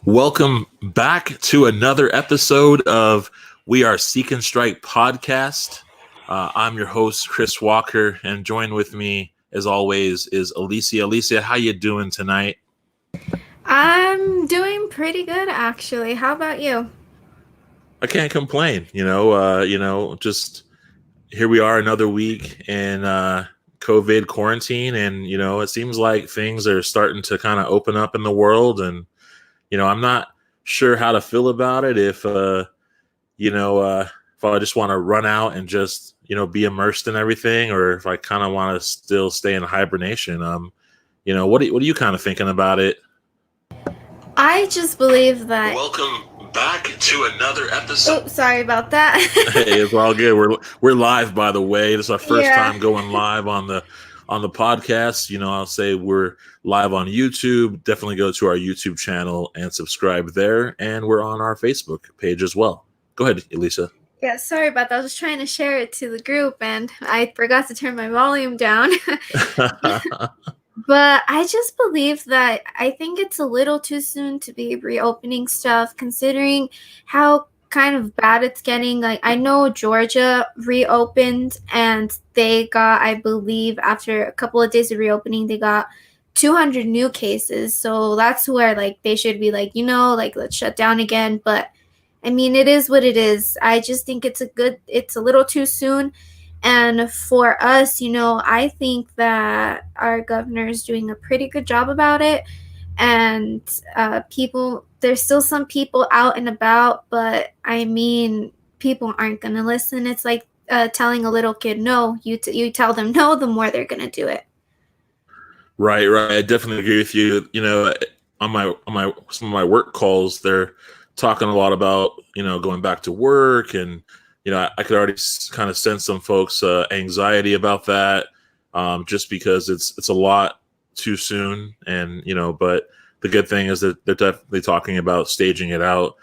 Welcome back to another episode of We Are Seek and Strike podcast. I'm your host, Chris Walker, and joined with me, as always, is Alicia. Alicia, how you doing tonight? I'm doing pretty good, actually. How about you? I can't complain. Just here we are another week in COVID quarantine, and it seems like things are starting to kind of open up in the world, and I'm not sure how to feel about it. If I just want to run out and just be immersed in everything, or if I kind of want to still stay in hibernation. What are you kind of thinking about it? I just believe that. Welcome back to another episode. Oh, sorry about that. Hey, it's all good. We're live, by the way. This is our first Yeah. time going live on the podcast. I'll say we're live on YouTube. Definitely go to our YouTube channel and subscribe there. And we're on our Facebook page as well. Go ahead, Elisa. Yeah, sorry about that. I was just trying to share it to the group and I forgot to turn my volume down. But I just believe that I think it's a little too soon to be reopening stuff, considering how kind of bad it's getting. Like, I know Georgia reopened and they got, I believe, after a couple of days of reopening, they got 200 new cases. So that's where, like, they should be like, let's shut down again. But I mean, it is what it is. I just think it's a little too soon. And for us, I think that our governor is doing a pretty good job about it. And there's still some people out and about, but I mean, people aren't going to listen. It's like telling a little kid no. You tell them no, the more they're going to do it. Right. I definitely agree with you. On some of my work calls, they're talking a lot about going back to work, and I could already kind of sense some folks' anxiety about that, just because it's a lot too soon. And, but the good thing is that they're definitely talking about staging it out.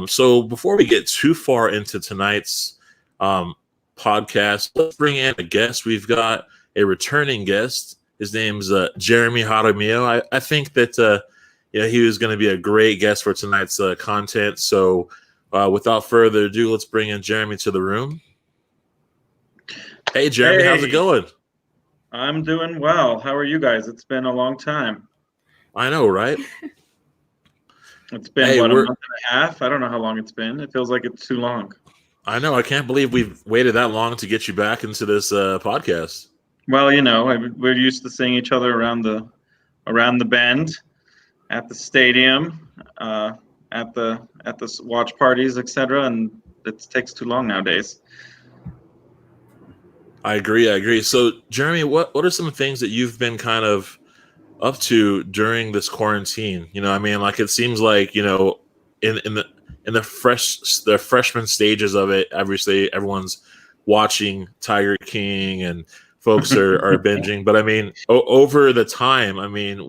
So before we get too far into tonight's podcast, let's bring in a guest. We've got a returning guest. His name's Jeremy Jaramillo. I think that he was going to be a great guest for tonight's content. So without further ado, let's bring in Jeremy to the room. Hey, Jeremy, how's it going? I'm doing well. How are you guys? It's been a long time. I know, right? It's been, a month and a half? I don't know how long it's been. It feels like it's too long. I know. I can't believe we've waited that long to get you back into this podcast. Well, we're used to seeing each other around the bend, at the stadium, at the watch parties, etc., and it takes too long nowadays. I agree. So, Jeremy, what are some things that you've been kind of up to during this quarantine? It seems like in the freshman stages of it, obviously everyone's watching Tiger King and folks are binging. But over the time,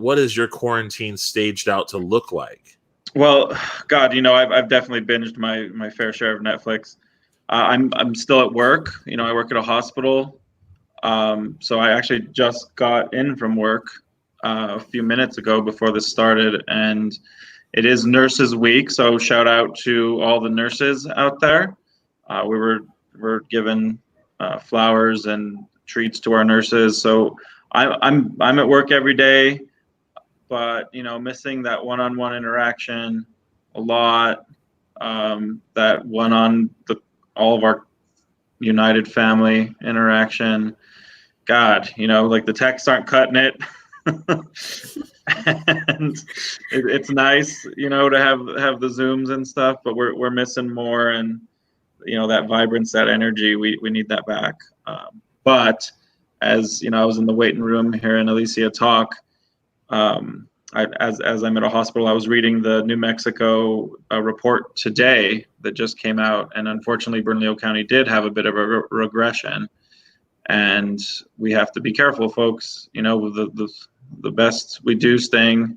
what is your quarantine staged out to look like? Well, God, I've definitely binged my fair share of Netflix. I'm still at work. I work at a hospital. So I actually just got in from work a few minutes ago before this started, and it is Nurses Week. So shout out to all the nurses out there. We were given flowers and treats to our nurses. So I'm at work every day, but missing that one-on-one interaction a lot. That all of our United family interaction. God, like the texts aren't cutting it. And it's nice, to have the Zooms and stuff, but we're missing more, and that vibrance, that energy, we need that back. But as I was in the waiting room hearing Alicia talk, as I'm at a hospital, I was reading the New Mexico report today that just came out, and unfortunately, Bernalillo County did have a bit of a regression, and we have to be careful, folks. The best we do staying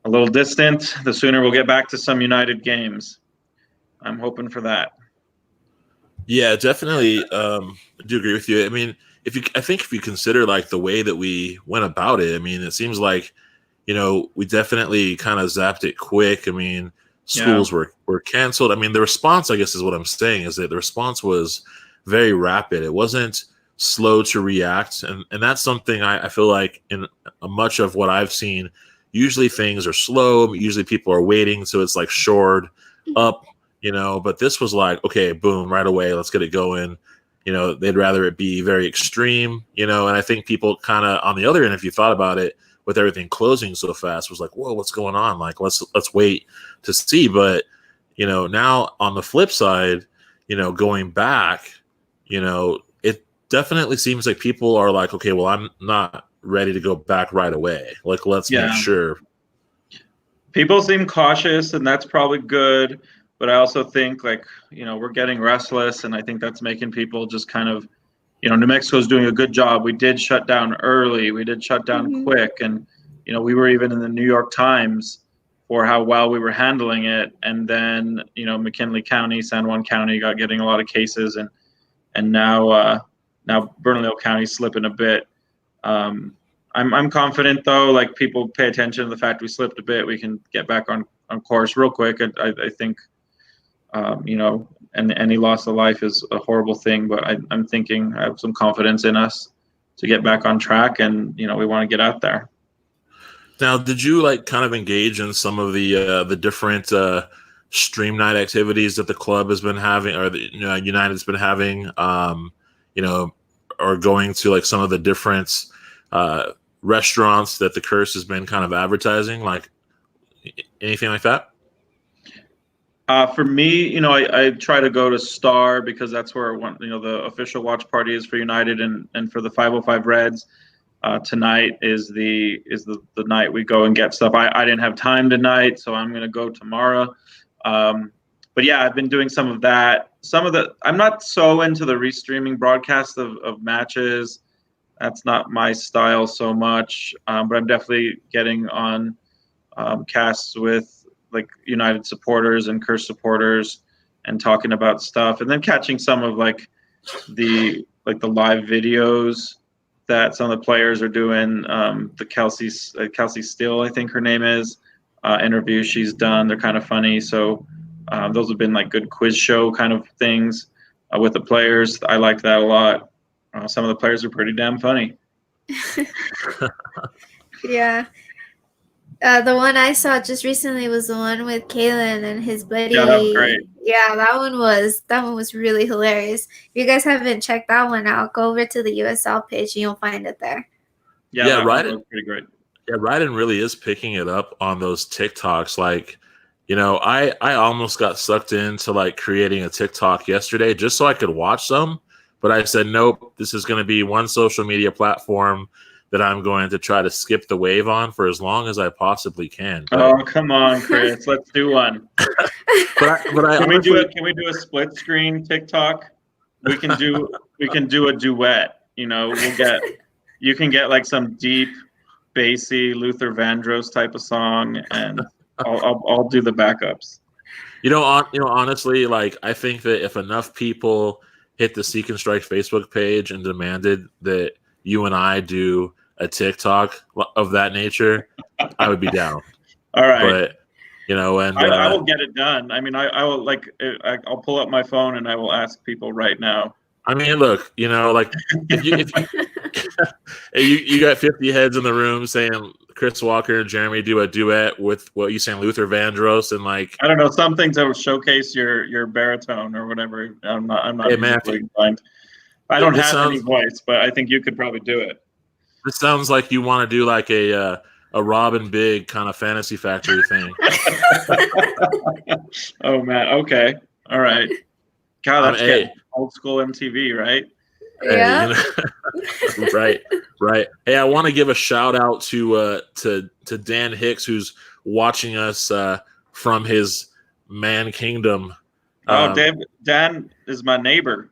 a little distant, the sooner we'll get back to some United games. I'm hoping for that. Yeah, definitely. I do agree with you. I think if you consider like the way that we went about it, it seems like, we definitely kind of zapped it quick. I mean, schools were canceled. I mean, the response, I guess, is what I'm saying, is that the response was very rapid. It wasn't slow to react, and that's something I feel like in much of what I've seen. Usually things are slow. Usually people are waiting, so it's like shored up, But this was like, okay, boom, right away, let's get it going. They'd rather it be very extreme, and I think people kind of on the other end, if you thought about it, with everything closing so fast, was like, whoa, what's going on? Like, let's wait to see. But now on the flip side, going back, it definitely seems like people are like, okay, well, I'm not ready to go back right away. Like, let's make sure. People seem cautious, and that's probably good. But I also think, like, we're getting restless, and I think that's making people just kind of, New Mexico's doing a good job. We did shut down early. We did shut down quick. And, we were even in the New York Times for how well we were handling it. And then, McKinley County, San Juan County getting a lot of cases. And now Bernalillo County's slipping a bit. I'm confident, though, like, people pay attention to the fact we slipped a bit. We can get back on course real quick. I think, and any loss of life is a horrible thing, but I'm thinking I have some confidence in us to get back on track, and we want to get out there. Now, did you like kind of engage in some of the different stream night activities that the club has been having, or the United's been having, or going to like some of the different restaurants that the Curse has been kind of advertising, like anything like that? For me, I try to go to Star because that's where the official watch party is for United, and for the 505 Reds. Tonight is the night we go and get stuff. I didn't have time tonight, so I'm gonna go tomorrow. But yeah, I've been doing some of that. I'm not so into the restreaming broadcast of matches. That's not my style so much. But I'm definitely getting on casts with like United supporters and Curse supporters and talking about stuff, and then catching some of like the live videos that some of the players are doing. The Kelsey Steele, I think her name is, interview she's done. They're kind of funny. So those have been like good quiz show kind of things with the players. I liked that a lot. Some of the players are pretty damn funny. Yeah. The one I saw just recently was the one with Kalen and his buddy. Yeah, that was great. Yeah, that one was really hilarious. If you guys haven't checked that one out, go over to the USL page and you'll find it there. Yeah, Ryden was pretty great. Yeah, Ryden really is picking it up on those TikToks. Like, I almost got sucked into like creating a TikTok yesterday just so I could watch some, but I said nope. This is going to be one social media platform that I'm going to try to skip the wave on for as long as I possibly can. But, oh, come on, Chris. Let's do one. Can we do a split screen TikTok? We can do a duet. You can get like some deep, bassy Luther Vandross type of song, and I'll do the backups. Honestly, like I think that if enough people hit the Seek and Strike Facebook page and demanded that you and I do a TikTok of that nature, I would be down. All right. But, I will get it done. I mean, I will I'll pull up my phone and I will ask people right now. I mean, look, like if you got 50 heads in the room saying Chris Walker and Jeremy do a duet with what you saying Luther Vandross, and like, I don't know, some things that will showcase your baritone or whatever. I'm not inclined. I don't have any voice, but I think you could probably do it. This sounds like you want to do like a Robin Big kind of Fantasy Factory thing. Oh man, okay, all right. God, that's old school MTV, right? Yeah. Right. Hey, I want to give a shout out to Dan Hicks, who's watching us from his man kingdom. Dan is my neighbor.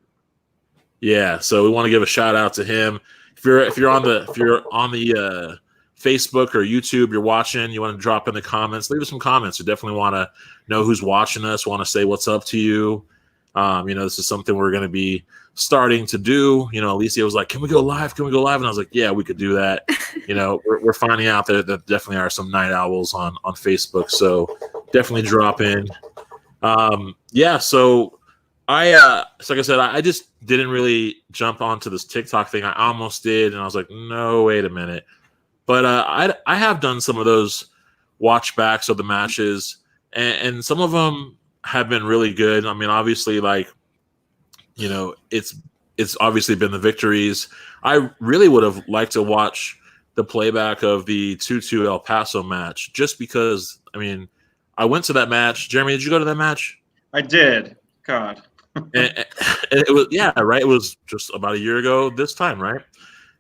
Yeah, so we want to give a shout out to him. If you're on the Facebook or YouTube, you're watching, you want to drop in the comments, leave us some comments. We definitely want to know who's watching us, want to say what's up to you. This is something we're going to be starting to do. Alicia was like, can we go live? Can we go live? And I was like, yeah, we could do that. We're finding out that definitely are some night owls on Facebook. So definitely drop in. So like I said, I just didn't really jump onto this TikTok thing. I almost did. And I was like, no, wait a minute. But I have done some of those watch backs of the matches, and some of them have been really good. I mean, obviously, it's obviously been the victories. I really would have liked to watch the playback of the 2-2 El Paso match, just because, I mean, I went to that match. Jeremy, did you go to that match? I did. God. and it was, right? It was just about a year ago this time, right?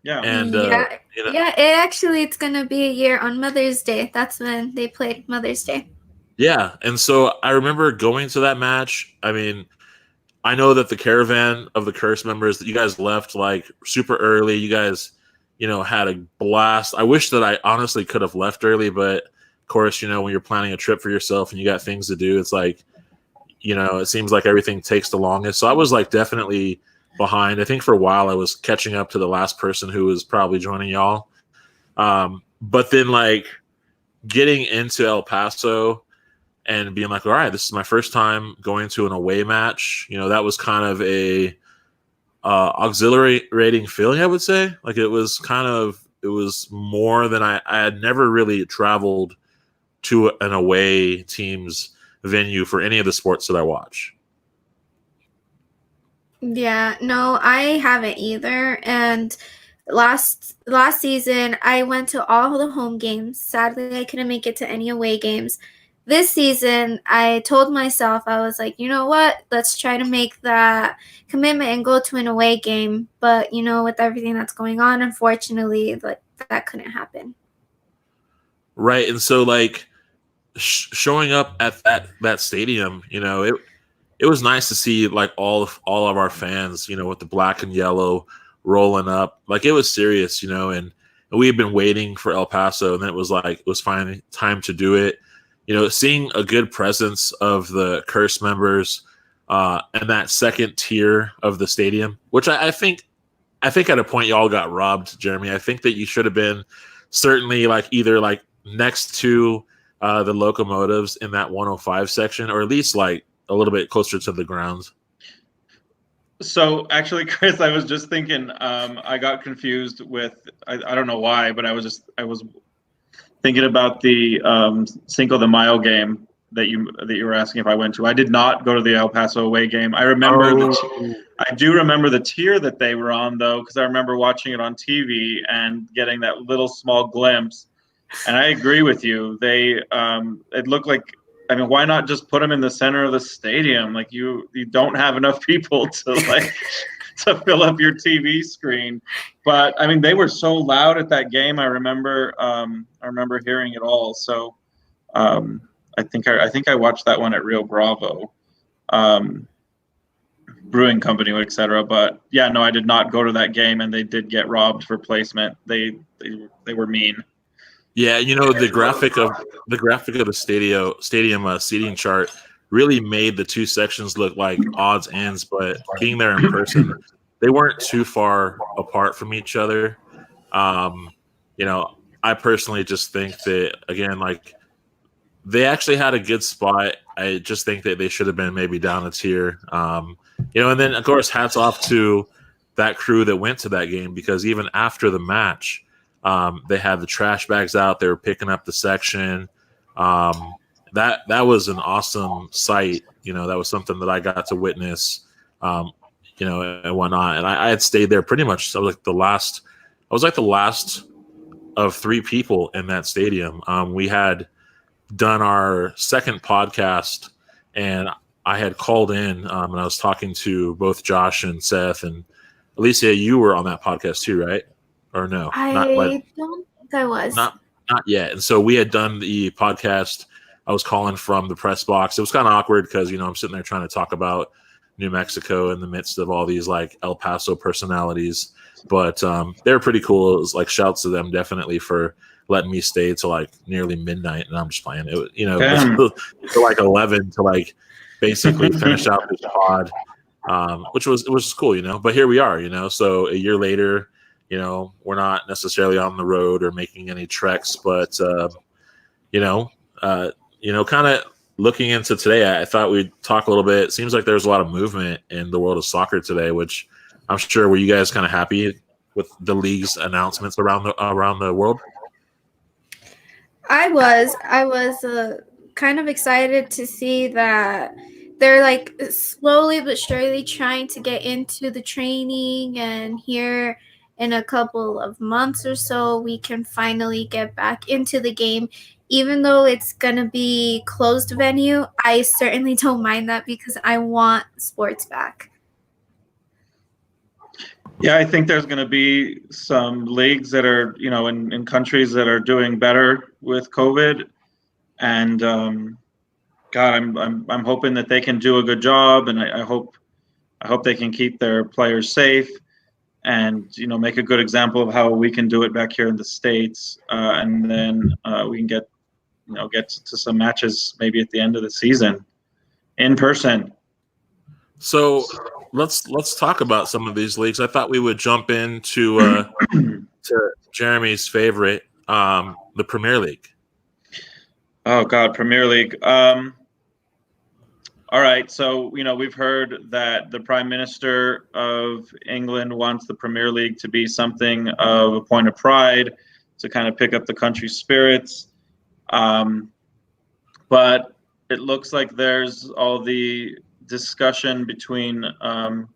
Yeah. And it's gonna be a year on Mother's Day. That's when they played Mother's Day. Yeah, and so I remember going to that match. I mean, I know that the caravan of the Curse members, that you guys left like super early. You guys, had a blast. I wish that I honestly could have left early, but of course, when you're planning a trip for yourself and you got things to do, it's like, it seems like everything takes the longest. So I was like definitely behind. I think for a while I was catching up to the last person who was probably joining y'all. But then like getting into El Paso and being like, all right, this is my first time going to an away match. That was kind of a exhilarating feeling, I would say. Like it was more than I had never really traveled to an away team's venue for any of the sports that I watch. Yeah, no, I haven't either. And last season, I went to all the home games. Sadly, I couldn't make it to any away games. This season, I told myself, I was like, you know what? Let's try to make that commitment and go to an away game. But, with everything that's going on, unfortunately, that couldn't happen. Right. And so, like, showing up at that stadium, it was nice to see, like, all of our fans, with the black and yellow rolling up. Like, it was serious, and we had been waiting for El Paso, and then it was finally time to do it. Seeing a good presence of the Curse members and that second tier of the stadium, which I think at a point y'all got robbed, Jeremy. I think that you should have been certainly like either like next to the locomotives in that 105 section, or at least like a little bit closer to the grounds. So actually, Chris, I was just thinking, I got confused with, I don't know why, but I was thinking about the Cinco de Mayo game that you were asking if I went to. I did not go to the El Paso away game. I remember I do remember the tier that they were on, though, because I remember watching it on TV and getting that little small glimpse. And I agree with you. They it looked like, I mean, why not just put them in the center of the stadium? Like you don't have enough people to like to fill up your TV screen. But I mean, they were so loud at that game. I remember hearing it all. So I think I watched that one at Rio Bravo, Brewing Company, etc. But yeah, no, I did not go to that game, and they did get robbed for placement. They were mean. Yeah, the graphic of the stadium seating chart really made the two sections look like odds ends, but being there in person, they weren't too far apart from each other. I personally just think that, again, like, they actually had a good spot. I just think that they should have been maybe down a tier. And then of course hats off to that crew that went to that game, because even after the match, they had the trash bags out. They were picking up the section. That was an awesome sight. That was something that I got to witness, and whatnot. And I had stayed there pretty much. I was like the last of three people in that stadium. We had done our second podcast, and I had called in, and I was talking to both Josh and Seth, and Alicia, you were on that podcast too, right? Or no? I don't think I was. Not yet. And so we had done the podcast. I was calling from the press box. It was kind of awkward because, I'm sitting there trying to talk about New Mexico in the midst of all these like El Paso personalities. But they were pretty cool. It was like shouts to them definitely for letting me stay till like nearly midnight, and I'm just playing it. You know, Damn. to like 11 to like basically finish out this pod, which was cool, you know. But here we are, you know. So a year later, you know, we're not necessarily on the road or making any treks, but you know, kind of looking into today, I thought we'd talk a little bit. It seems like there's a lot of movement in the world of soccer today, which I'm sure, were you guys kind of happy with the league's announcements around the world? I was kind of excited to see that they're like slowly but surely trying to get into the training, and here in a couple of months or so we can finally get back into the game. Even though it's going to be closed venue, I certainly don't mind that because I want sports back. Yeah, I think there's going to be some leagues that are, you know, in countries that are doing better with COVID, and God, I'm hoping that they can do a good job, and I hope they can keep their players safe, and you know, make a good example of how we can do it back here in the States, and then we can get to some matches maybe at the end of the season in person. So let's talk about some of these leagues. I thought we would jump into to Jeremy's favorite, the Premier League. Oh God, Premier League. All right, so you know, we've heard that the Prime Minister of England wants the Premier League to be something of a point of pride, to kind of pick up the country's spirits. But it looks like there's all the discussion between, you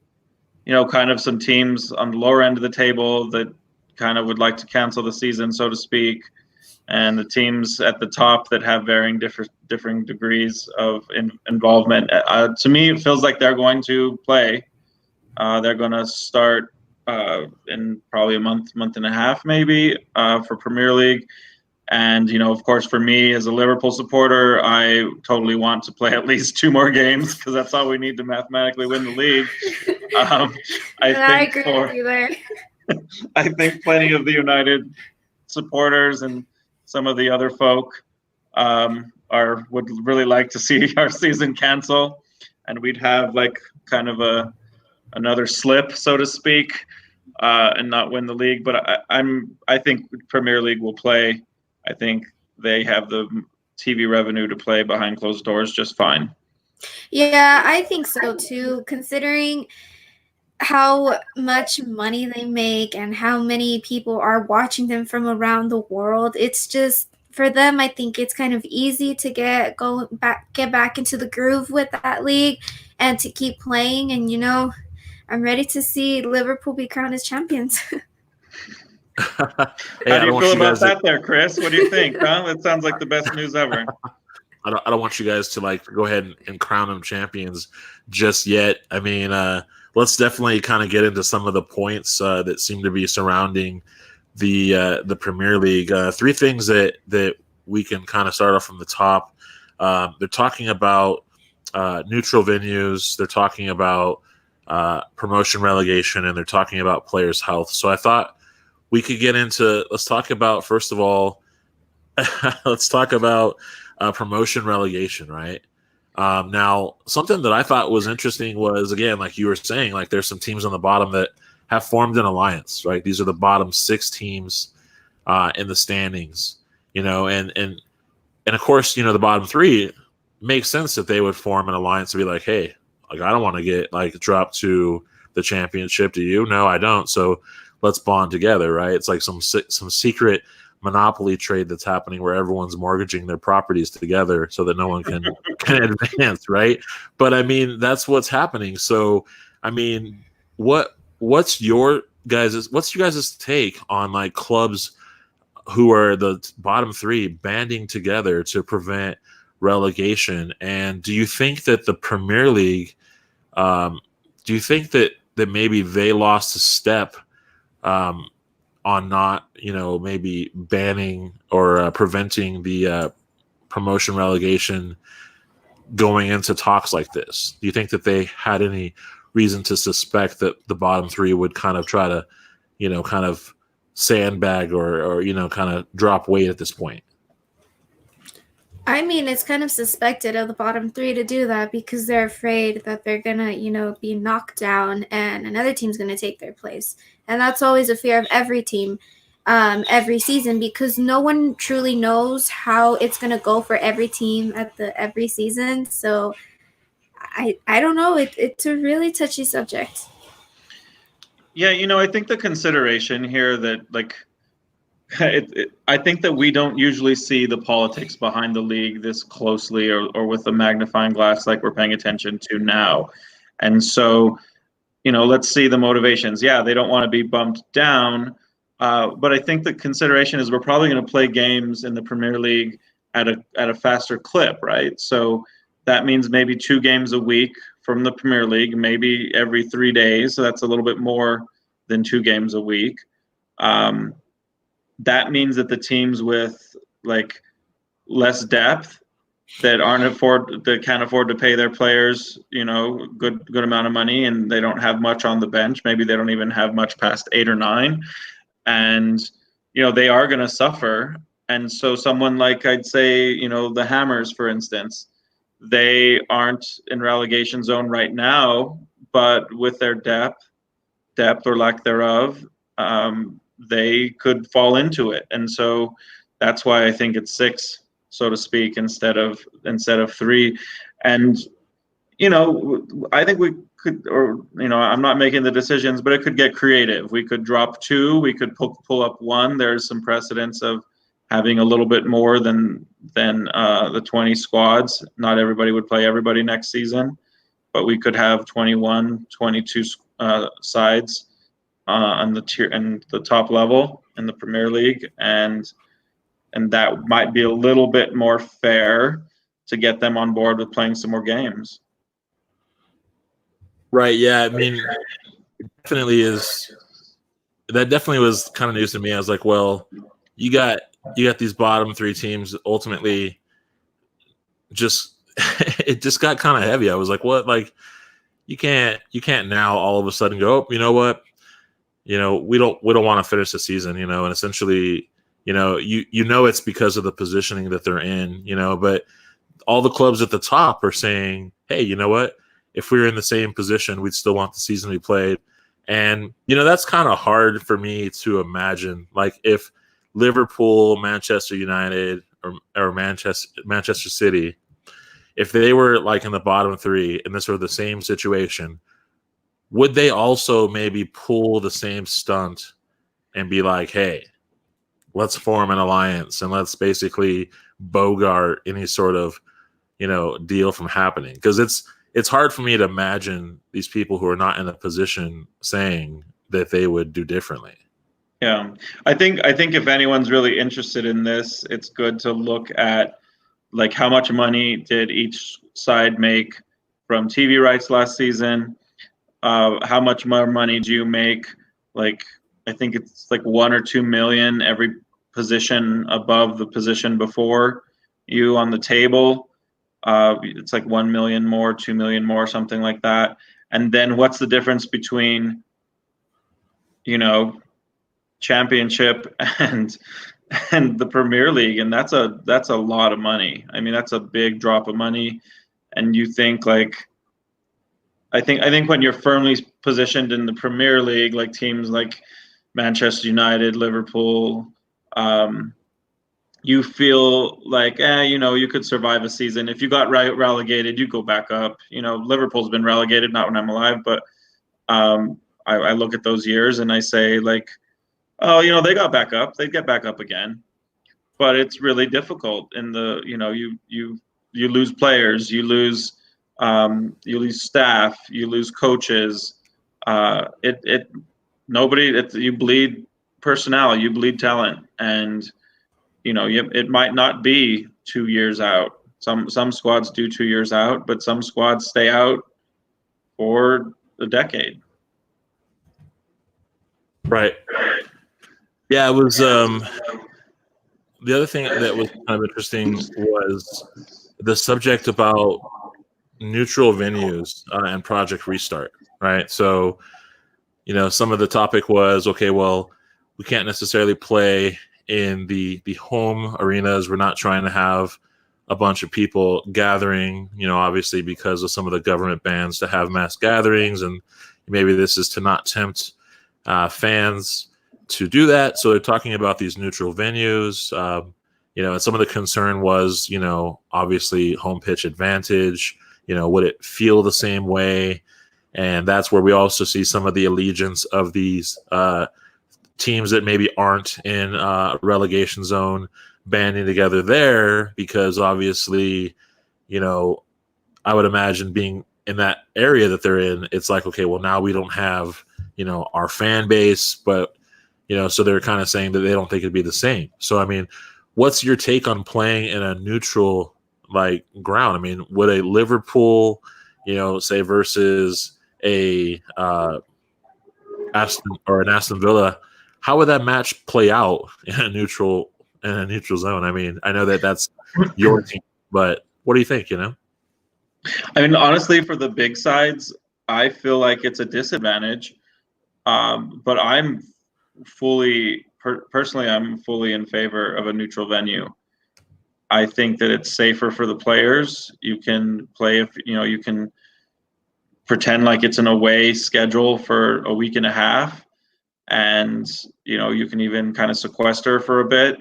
know, kind of some teams on the lower end of the table that kind of would like to cancel the season, so to speak, and the teams at the top that have varying differing degrees of involvement. To me, it feels like they're going to play. They're going to start in probably a month and a half, maybe, for Premier League. And, you know, of course, for me as a Liverpool supporter, I totally want to play at least 2 more games because that's all we need to mathematically win the league. I agree with you there. I think plenty of the United supporters and some of the other folk would really like to see our season cancel, and we'd have like kind of another slip, so to speak, and not win the league. But I think Premier League will play. I think they have the TV revenue to play behind closed doors just fine. Yeah, I think so too, considering how much money they make and how many people are watching them from around the world. It's just, for them, I think it's kind of easy to get back into the groove with that league and to keep playing. And, you know, I'm ready to see Liverpool be crowned as champions. How do you feel about that there, Chris? What do you think? Huh? That sounds like the best news ever. I don't want you guys to like go ahead and crown them champions just yet. I mean, let's definitely kind of get into some of the points that seem to be surrounding the Premier League. 3 things that we can kind of start off from the top. They're talking about neutral venues. They're talking about promotion relegation, and they're talking about players' health. So I thought we could get into, let's talk about, first of all, let's talk about promotion relegation, right? Now, something that I thought was interesting was, again, like you were saying, like there's some teams on the bottom that have formed an alliance, right? These are the bottom 6 teams in the standings, you know, and of course, you know, the bottom 3 makes sense that they would form an alliance to be like, hey, like I don't want to get like dropped to the championship. Do you? No, I don't. So let's bond together, right? It's like some secret monopoly trade that's happening where everyone's mortgaging their properties together so that no one can advance, right? But I mean, that's what's happening. So, I mean, what's your guys' take on like clubs who are the bottom 3 banding together to prevent relegation? And do you think that the Premier League, do you think that maybe they lost a step on not, you know, maybe banning or preventing the promotion relegation going into talks like this? Do you think that they had any reason to suspect that the bottom 3 would kind of try to, you know, kind of sandbag or kind of drop weight at this point? I mean, it's kind of suspected of the bottom three to do that because they're afraid that they're gonna, be knocked down and another team's gonna take their place. And that's always a fear of every team, every season, because no one truly knows how it's gonna go for every team at every season. So I don't know. It's a really touchy subject. Yeah, I think the consideration here that I think that we don't usually see the politics behind the league this closely or with a magnifying glass like we're paying attention to now. And so, let's see the motivations. Yeah, they don't want to be bumped down. But I think the consideration is we're probably going to play games in the Premier League at a faster clip, right? So that means maybe 2 games a week from the Premier League, maybe every 3 days. So that's a little bit more than 2 games a week. That means that the teams with less depth that can't afford to pay their players, good amount of money, and they don't have much on the bench. Maybe they don't even have much past 8 or 9, and they are going to suffer. And so someone like, I'd say, the Hammers, for instance, they aren't in relegation zone right now, but with their depth or lack thereof, they could fall into it. And so that's why I think it's 6, so to speak, instead of 3. And I think we could, or I'm not making the decisions, but it could get creative. We could drop 2, we could pull up 1. There's some precedence of having a little bit more than the 20 squads. Not everybody would play everybody next season, but we could have 21, 22 sides on the tier and the top level in the Premier League, and that might be a little bit more fair to get them on board with playing some more games. Right. Yeah. I mean, it definitely is. That definitely was kind of news to me. I was like, well, you got these bottom 3 teams. Ultimately, it just got kind of heavy. I was like, what? Like, you can't now all of a sudden go, oh, you know what? We don't want to finish the season, and essentially, it's because of the positioning that they're in, but all the clubs at the top are saying, hey, you know what? If we were in the same position, we'd still want the season to be played. And, that's kind of hard for me to imagine. Like if Liverpool, Manchester United, or Manchester City, if they were like in the bottom 3 and this were the same situation, would they also maybe pull the same stunt and be like, hey, let's form an alliance and let's basically bogart any sort of, deal from happening? Because it's hard for me to imagine these people who are not in a position saying that they would do differently. Yeah, I think if anyone's really interested in this, it's good to look at how much money did each side make from TV rights last season. How much more money do you make? I think it's 1 or 2 million every position above the position before you on the table. It's 1 million more, 2 million more, something like that. And then what's the difference between, Championship and the Premier League? And that's a lot of money. I mean, that's a big drop of money. And you think I think when you're firmly positioned in the Premier League, teams like Manchester United, Liverpool, you feel you could survive a season. If you got relegated, you go back up. Liverpool's been relegated, not when I'm alive, but I look at those years and I say oh, they got back up. They'd get back up again. But it's really difficult in the, you lose players, you lose staff, you lose coaches. You bleed personnel, you bleed talent, and it might not be 2 years out. Some squads do 2 years out, but some squads stay out for a decade. Right. Yeah, it was. The other thing that was kind of interesting was the subject about neutral venues and Project Restart. Right. So, some of the topic was, okay, well, we can't necessarily play in the home arenas. We're not trying to have a bunch of people gathering, obviously because of some of the government bans to have mass gatherings, and maybe this is to not tempt fans to do that. So they're talking about these neutral venues. And some of the concern was, obviously home pitch advantage. Would it feel the same way? And that's where we also see some of the allegiance of these teams that maybe aren't in relegation zone banding together there, because obviously, I would imagine being in that area that they're in, it's like, okay, well, now we don't have, our fan base, but, so they're kind of saying that they don't think it'd be the same. So, I mean, what's your take on playing in a neutral ground? I mean, would a Liverpool, say versus a Aston Villa, how would that match play out in a neutral zone? I mean, I know that that's your team, but what do you think? I mean, honestly, for the big sides, I feel like it's a disadvantage. But I'm personally, I'm fully in favor of a neutral venue. I think that it's safer for the players. You can play you can pretend like it's an away schedule for a week and a half, and you can even kind of sequester for a bit.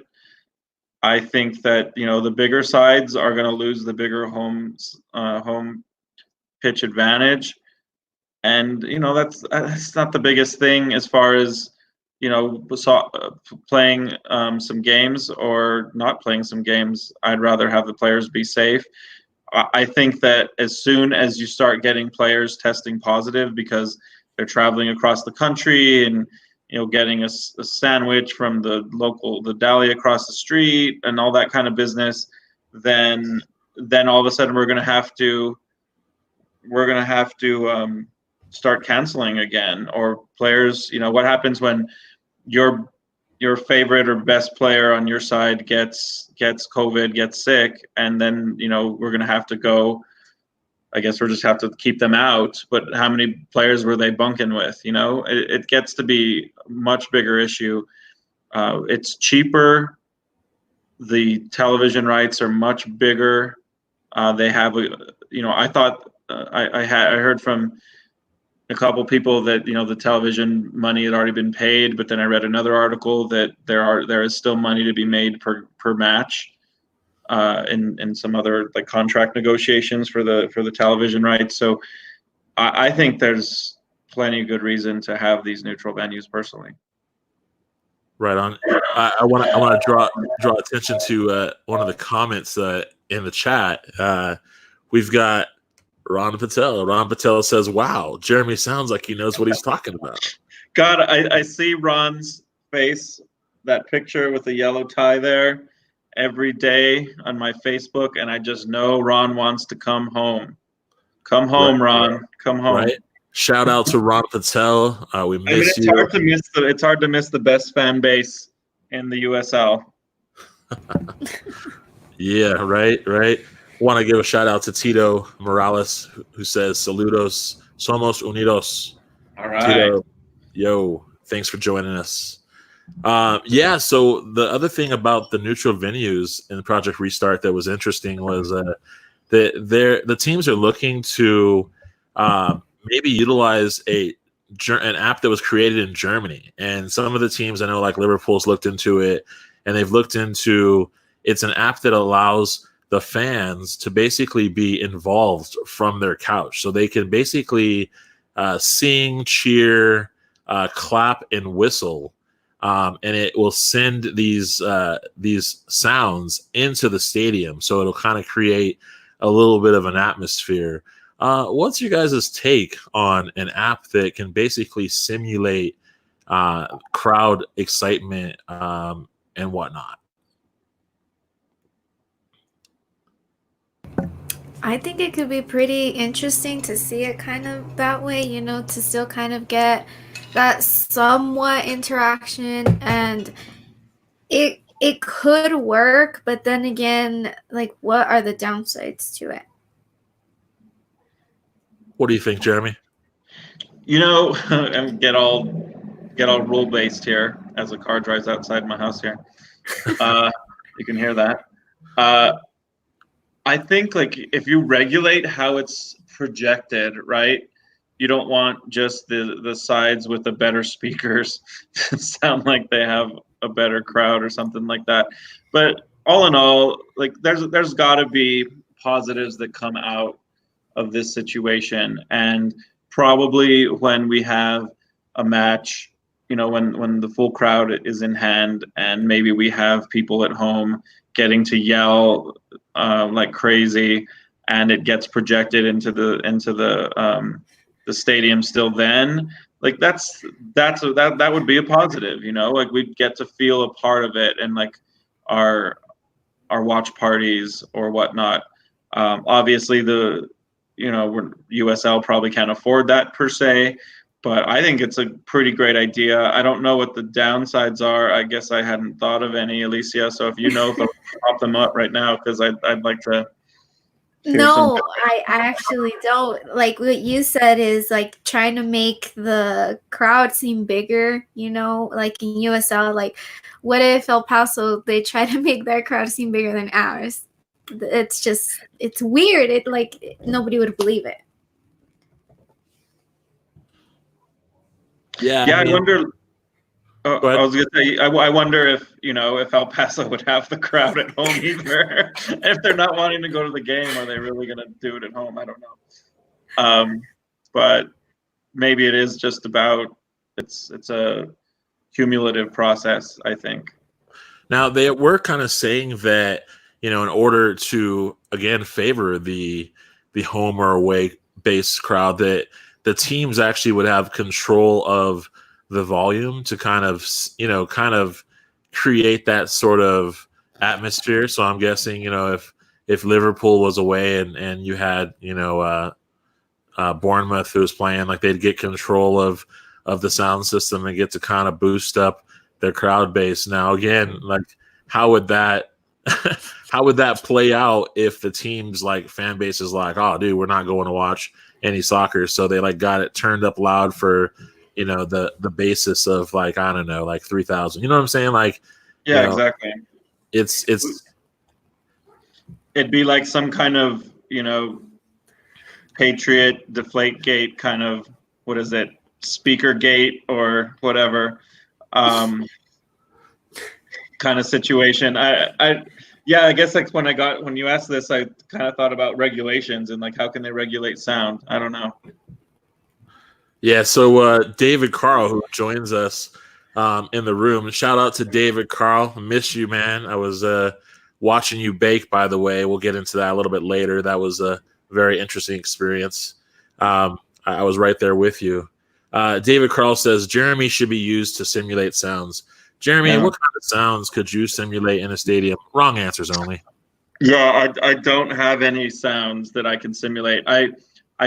I think that the bigger sides are going to lose the bigger home pitch advantage, and that's not the biggest thing as far as playing some games or not playing some games. I'd rather have the players be safe. I think that as soon as you start getting players testing positive because they're traveling across the country and getting a sandwich from the deli across the street and all that kind of business, then all of a sudden we're going to have to start canceling again. Or players, what happens when your favorite or best player on your side gets COVID, gets sick, and then we're going to have to go. I guess we'll just have to keep them out. But how many players were they bunking with? It gets to be a much bigger issue. It's cheaper. The television rights are much bigger. They have, I thought I heard from a couple people that the television money had already been paid, but then I read another article that there is still money to be made per match. In some other contract negotiations for the television rights. So I think there's plenty of good reason to have these neutral venues personally. Right on. I want to draw attention to one of the comments in the chat. We've got Ron Patel. Ron Patel says, "Wow, Jeremy sounds like he knows what he's talking about." God, I see Ron's face, that picture with the yellow tie there, every day on my Facebook, and I just know Ron wants to come home. Come home, right. Ron. Come home. Right. Shout out to Ron Patel. We miss you. It's hard to miss the best fan base in the USL. Yeah, right. Want to give a shout out to Tito Morales, who says, "Saludos, somos unidos." All right. Tito, yo, thanks for joining us. So the other thing about the neutral venues in Project Restart that was interesting was the teams are looking to maybe utilize an app that was created in Germany. And some of the teams I know, like Liverpool's looked into it, and they've looked into it's an app that allows the fans to basically be involved from their couch. So they can basically sing, cheer, clap, and whistle. And it will send these sounds into the stadium, so it'll kind of create a little bit of an atmosphere. What's your guys' take on an app that can basically simulate crowd excitement and whatnot? I think it could be pretty interesting to see it kind of that way, to still kind of get that somewhat interaction, and it could work, but then again, what are the downsides to it? What do you think, Jeremy? And get all rule based here, as a car drives outside my house here. You can hear that. I think like if you regulate how it's projected, right? You don't want just the sides with the better speakers to sound like they have a better crowd or something like that. But all in all, like there's got to be positives that come out of this situation, and probably when we have a match, you know, when the full crowd is in hand, and maybe we have people at home getting to yell like crazy, and it gets projected into the stadium still, then like that would be a positive, you know, like we'd get to feel a part of it, and like our watch parties or whatnot. Obviously USL probably can't afford that per se, but I think it's a pretty great idea. I don't know what the downsides are. I guess I hadn't thought of any, Alicia. So if you know, pop them up right now, because I'd like to. No, I actually don't. Like what you said is like trying to make the crowd seem bigger, you know, like in USL. Like, what if El Paso, they try to make their crowd seem bigger than ours? It's weird. It like nobody would believe it. Yeah, I wonder. I was gonna say, I wonder if if El Paso would have the crowd at home either. If they're not wanting to go to the game, are they really gonna do it at home? I don't know. But maybe it is just about it's a cumulative process, I think. Now they were kind of saying that in order to again favor the home or away based crowd, that the teams actually would have control of the volume to kind of create that sort of atmosphere. So I'm guessing, if Liverpool was away and you had, Bournemouth who was playing, like they'd get control of the sound system and get to kind of boost up their crowd base. Now, again, like how would that play out if the team's like fan base is like, oh, dude, we're not going to watch any soccer, so they like got it turned up loud for the basis of like, I don't know, like 3,000. You know what I'm saying? Like, exactly. It'd be like some kind of Patriot deflate gate kind of, what is it, speaker gate or whatever kind of situation. I guess like when you asked this, I kind of thought about regulations and like how can they regulate sound. I don't know. Yeah, so David Carl, who joins us in the room, shout out to David Carl. Miss you, man. I was watching you bake, by the way. We'll get into that a little bit later. That was a very interesting experience. I was right there with you. David Carl says, Jeremy should be used to simulate sounds. Jeremy, what kind of sounds could you simulate in a stadium? Wrong answers only. Yeah, I don't have any sounds that I can simulate. I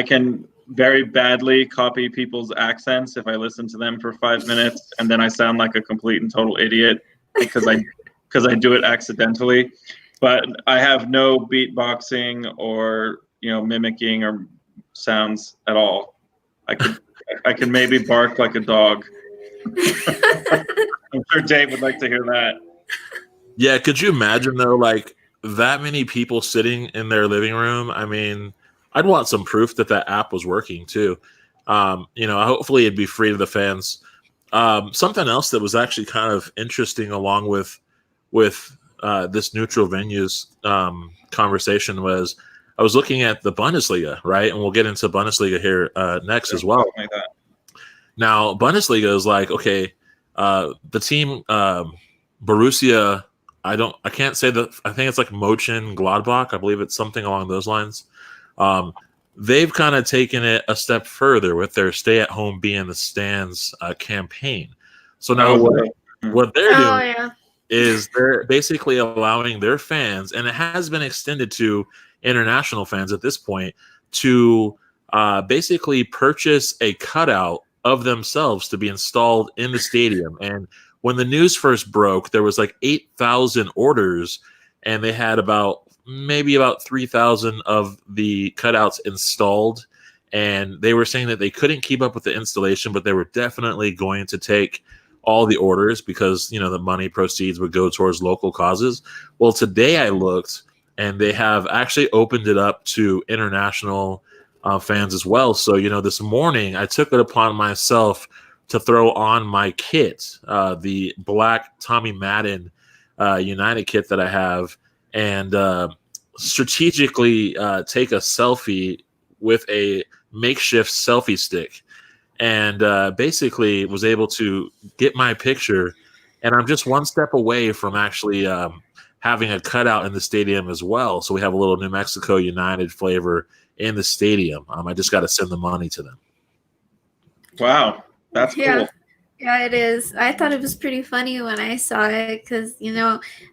can very badly copy people's accents if I listen to them for 5 minutes and then I sound like a complete and total idiot because I do it accidentally. But I have no beatboxing or mimicking or sounds at all. I can maybe bark like a dog. I'm sure Dave would like to hear that. Yeah, could you imagine though, like that many people sitting in their living room? I mean, I'd want some proof that app was working too. Hopefully it'd be free to the fans. Something else that was actually kind of interesting along with this neutral venues conversation was I was looking at the Bundesliga, right? And we'll get into Bundesliga here next as well. Like that. Now, Bundesliga is like, okay, the team Borussia, I can't say that. I think it's like Mochen Gladbach. I believe it's something along those lines. They've kind of taken it a step further with their stay at home be in the stands campaign. So now what they're doing is they're basically allowing their fans, and it has been extended to international fans at this point, to basically purchase a cutout of themselves to be installed in the stadium. And when the news first broke, there was like 8,000 orders, and they had maybe about 3,000 of the cutouts installed. And they were saying that they couldn't keep up with the installation, but they were definitely going to take all the orders because, the money proceeds would go towards local causes. Well, today I looked and they have actually opened it up to international fans as well. So, this morning I took it upon myself to throw on my kit, the black Tommy Madden United kit that I have, and strategically take a selfie with a makeshift selfie stick, and basically was able to get my picture. And I'm just one step away from actually having a cutout in the stadium as well. So we have a little New Mexico United flavor in the stadium. I just got to send the money to them. Wow, that's cool. Yeah, it is. I thought it was pretty funny when I saw it because,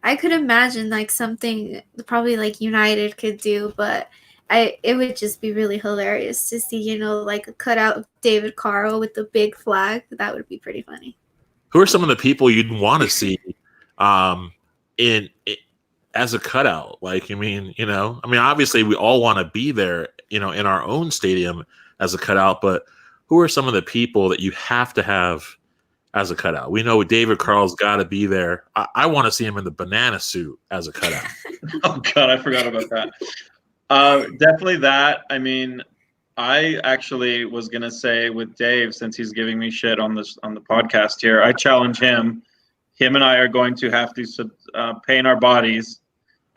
I could imagine like something probably like United could do, but it would just be really hilarious to see, like a cutout of David Carl with the big flag. That would be pretty funny. Who are some of the people you'd want to see in as a cutout? Like, obviously we all want to be there, in our own stadium as a cutout, but who are some of the people that you have to have as a cutout? We know David Carl's got to be there. I want to see him in the banana suit as a cutout. Oh God, I forgot about that. Definitely that. I actually was gonna say with Dave, since he's giving me shit on the podcast here, I challenge him. Him and I are going to have to paint our bodies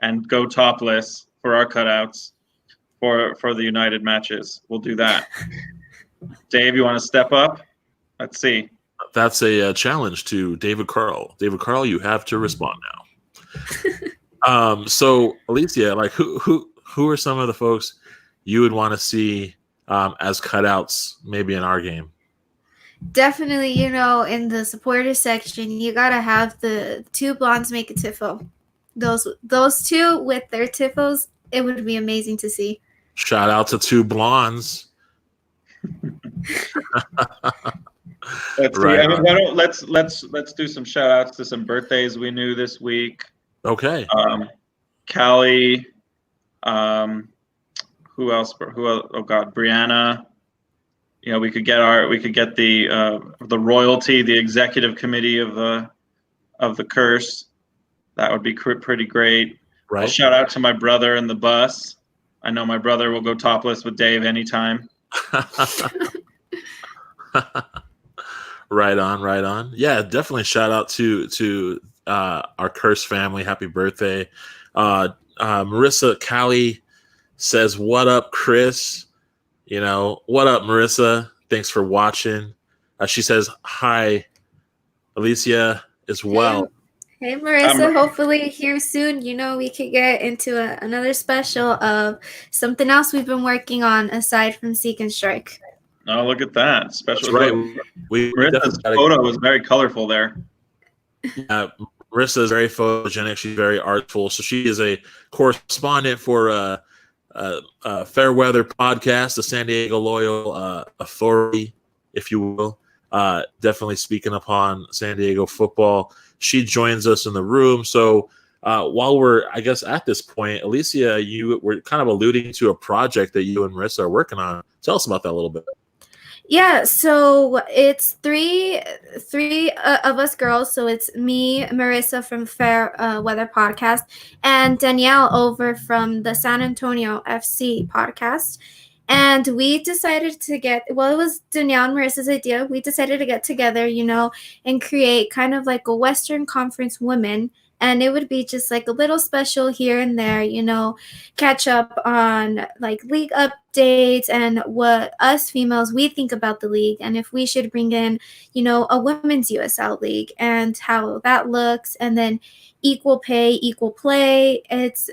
and go topless for our cutouts for the United matches. We'll do that. Dave, you want to step up? Let's see. That's a challenge to David Carl. David Carl, you have to respond now. So Alicia, like who are some of the folks you would want to see as cutouts maybe in our game? Definitely, in the supporter section, you gotta have the two blondes make a tifo. Those two with their tifos, it would be amazing to see. Shout out to two blondes. Let's see. Let's do some shout outs to some birthdays we knew this week. Okay. Callie. Who else? Oh God, Brianna. We could get the royalty, the executive committee of the curse. That would be pretty great. Right. I'll shout out to my brother in the bus. I know my brother will go topless with Dave anytime. Right on. Yeah, definitely shout out to our curse family. Happy birthday. Marissa Callie says, "What up, Chris?" What up, Marissa? Thanks for watching. She says, "Hi, Alicia," as well. Hey, Marissa. Hopefully here soon, we could get into another special of something else we've been working on aside from Seek and Strike. Oh, look at that. Special. That's right. Marissa's photo was very colorful there. Marissa is very photogenic. She's very artful. So she is a correspondent for Fair Weather Podcast, the San Diego Loyal Authority, if you will. Definitely speaking upon San Diego football. She joins us in the room. So while we're, I guess, at this point, Alicia, you were kind of alluding to a project that you and Marissa are working on. Tell us about that a little bit. Yeah, so it's three of us girls. So it's me, Marissa from Fair Weather Podcast, and Danielle over from the San Antonio FC podcast. And we decided to it was Danielle and Marissa's idea. We decided to get together, and create kind of like a Western Conference women. And it would be just like a little special here and there, catch up on like league updates and what us females, we think about the league. And if we should bring in, a women's USL league and how that looks. And then equal pay, equal play. It's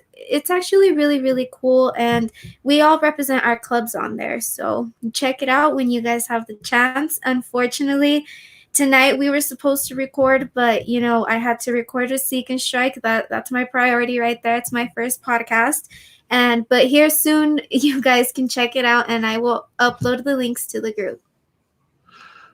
actually really, really cool. And we all represent our clubs on there. So check it out when you guys have the chance. Unfortunately, tonight we were supposed to record, but I had to record a Seek and Strike. That's my priority right there. It's my first podcast. But here soon you guys can check it out and I will upload the links to the group.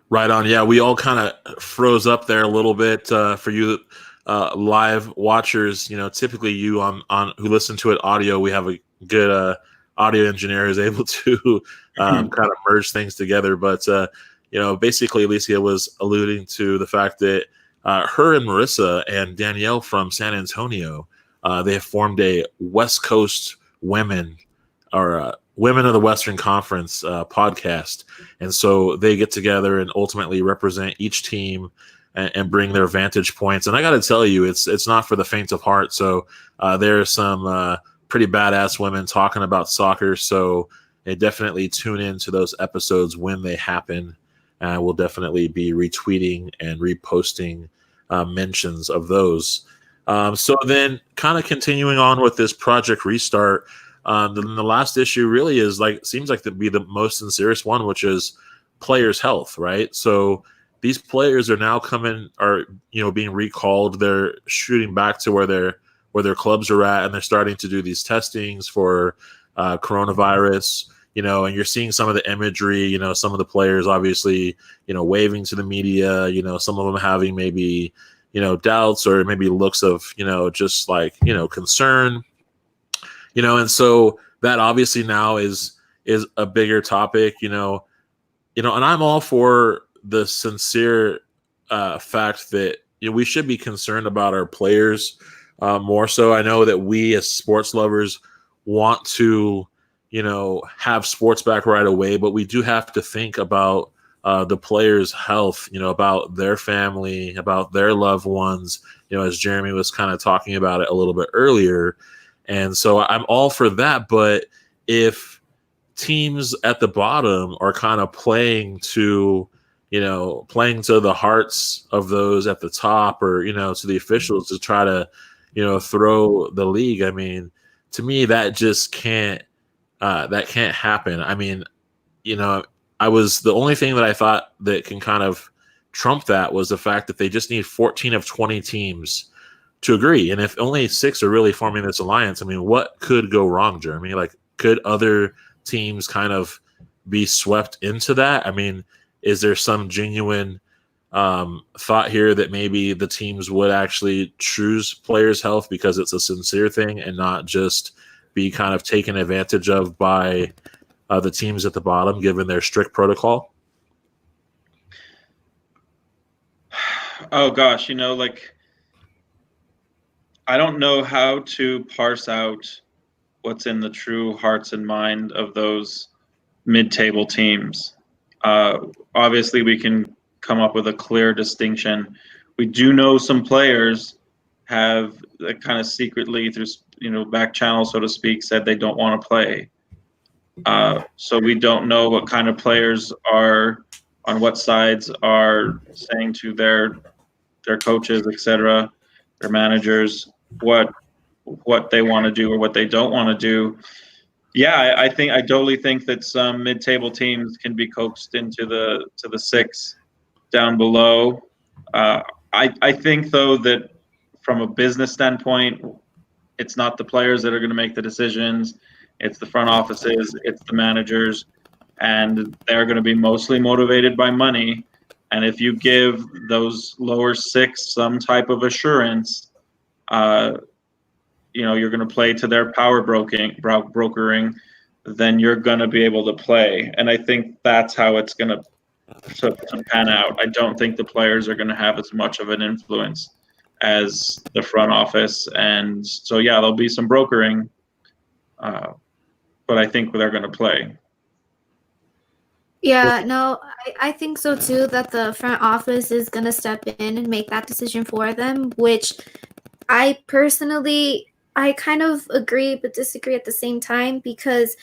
Right on. Yeah, we all kind of froze up there a little bit for you live watchers. Typically you on who listen to it audio, we have a good audio engineer who's able to kind of merge things together. But basically Alicia was alluding to the fact that her and Marissa and Danielle from San Antonio, they have formed a West Coast Women or Women of the Western Conference podcast. And so they get together and ultimately represent each team and bring their vantage points. And I got to tell you, it's not for the faint of heart. So there are some pretty badass women talking about soccer. So definitely tune into those episodes when they happen. We'll definitely be retweeting and reposting mentions of those. So then kind of continuing on with this Project Restart, the last issue really is seems like to be the most sincerest one, which is players' health, right? So these players are now being recalled. They're shooting back to where their clubs are at, and they're starting to do these testings for coronavirus. And you're seeing some of the imagery. Some of the players obviously, waving to the media. Some of them having maybe, doubts or maybe looks of, just concern. And so that obviously now is a bigger topic. And I'm all for the sincere fact that we should be concerned about our players more so. I know that we as sports lovers want to, have sports back right away, but we do have to think about the players' health, about their family, about their loved ones, as Jeremy was kind of talking about it a little bit earlier. And so I'm all for that. But if teams at the bottom are kind of playing to the hearts of those at the top, or, to the officials to try to, throw the league, I mean, to me, that just can't happen. I mean, the only thing that I thought that can kind of trump that was the fact that they just need 14 of 20 teams to agree. And if only 6 are really forming this alliance, I mean, what could go wrong, Jeremy? Could other teams kind of be swept into that? I mean, is there some genuine thought here that maybe the teams would actually choose players' health because it's a sincere thing and not just be kind of taken advantage of by the teams at the bottom, given their strict protocol? Oh gosh, I don't know how to parse out what's in the true hearts and mind of those mid-table teams. Obviously, we can come up with a clear distinction. We do know some players have kind of secretly through back channel, so to speak, said they don't want to play. So we don't know what kind of players are on what sides are saying to their coaches, etc., their managers, what they want to do or what they don't want to do. Yeah, I totally think that some mid-table teams can be coaxed into the 6 down below. I think though that from a business standpoint, it's not the players that are going to make the decisions. It's the front offices, it's the managers, and they're going to be mostly motivated by money. And if you give those lower 6 some type of assurance, you're going to play to their power brokering, then you're going to be able to play. And I think that's how it's going to pan out. I don't think the players are going to have as much of an influence as the front office. And so, yeah, there'll be some brokering, but I think they're going to play. Yeah, no, I think so too, that the front office is going to step in and make that decision for them, which I personally, I kind of agree but disagree at the same time, because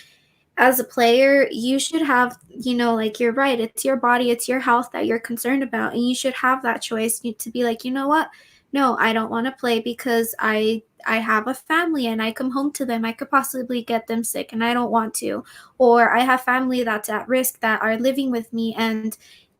as a player, you should have, you're right, it's your body, it's your health that you're concerned about, and you should have that choice to be like, you know what? No, I don't want to play because I have a family and I come home to them. I could possibly get them sick and I don't want to. Or I have family that's at risk that are living with me and,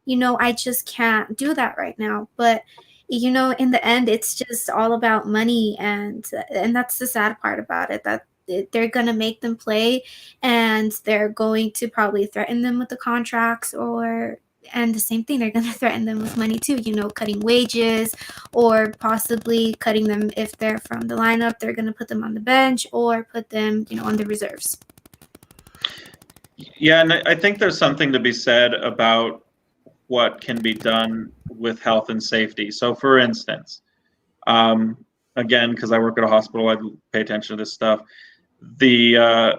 I just can't do that right now. But, in the end, it's just all about money. And that's the sad part about it, that they're going to make them play and they're going to probably threaten them with the contracts, and the same thing, they're going to threaten them with money too, cutting wages, or possibly cutting them if they're from the lineup. They're going to put them on the bench or put them, on the reserves. Yeah, and I think there's something to be said about what can be done with health and safety. So, for instance, again, because I work at a hospital, I pay attention to this stuff. The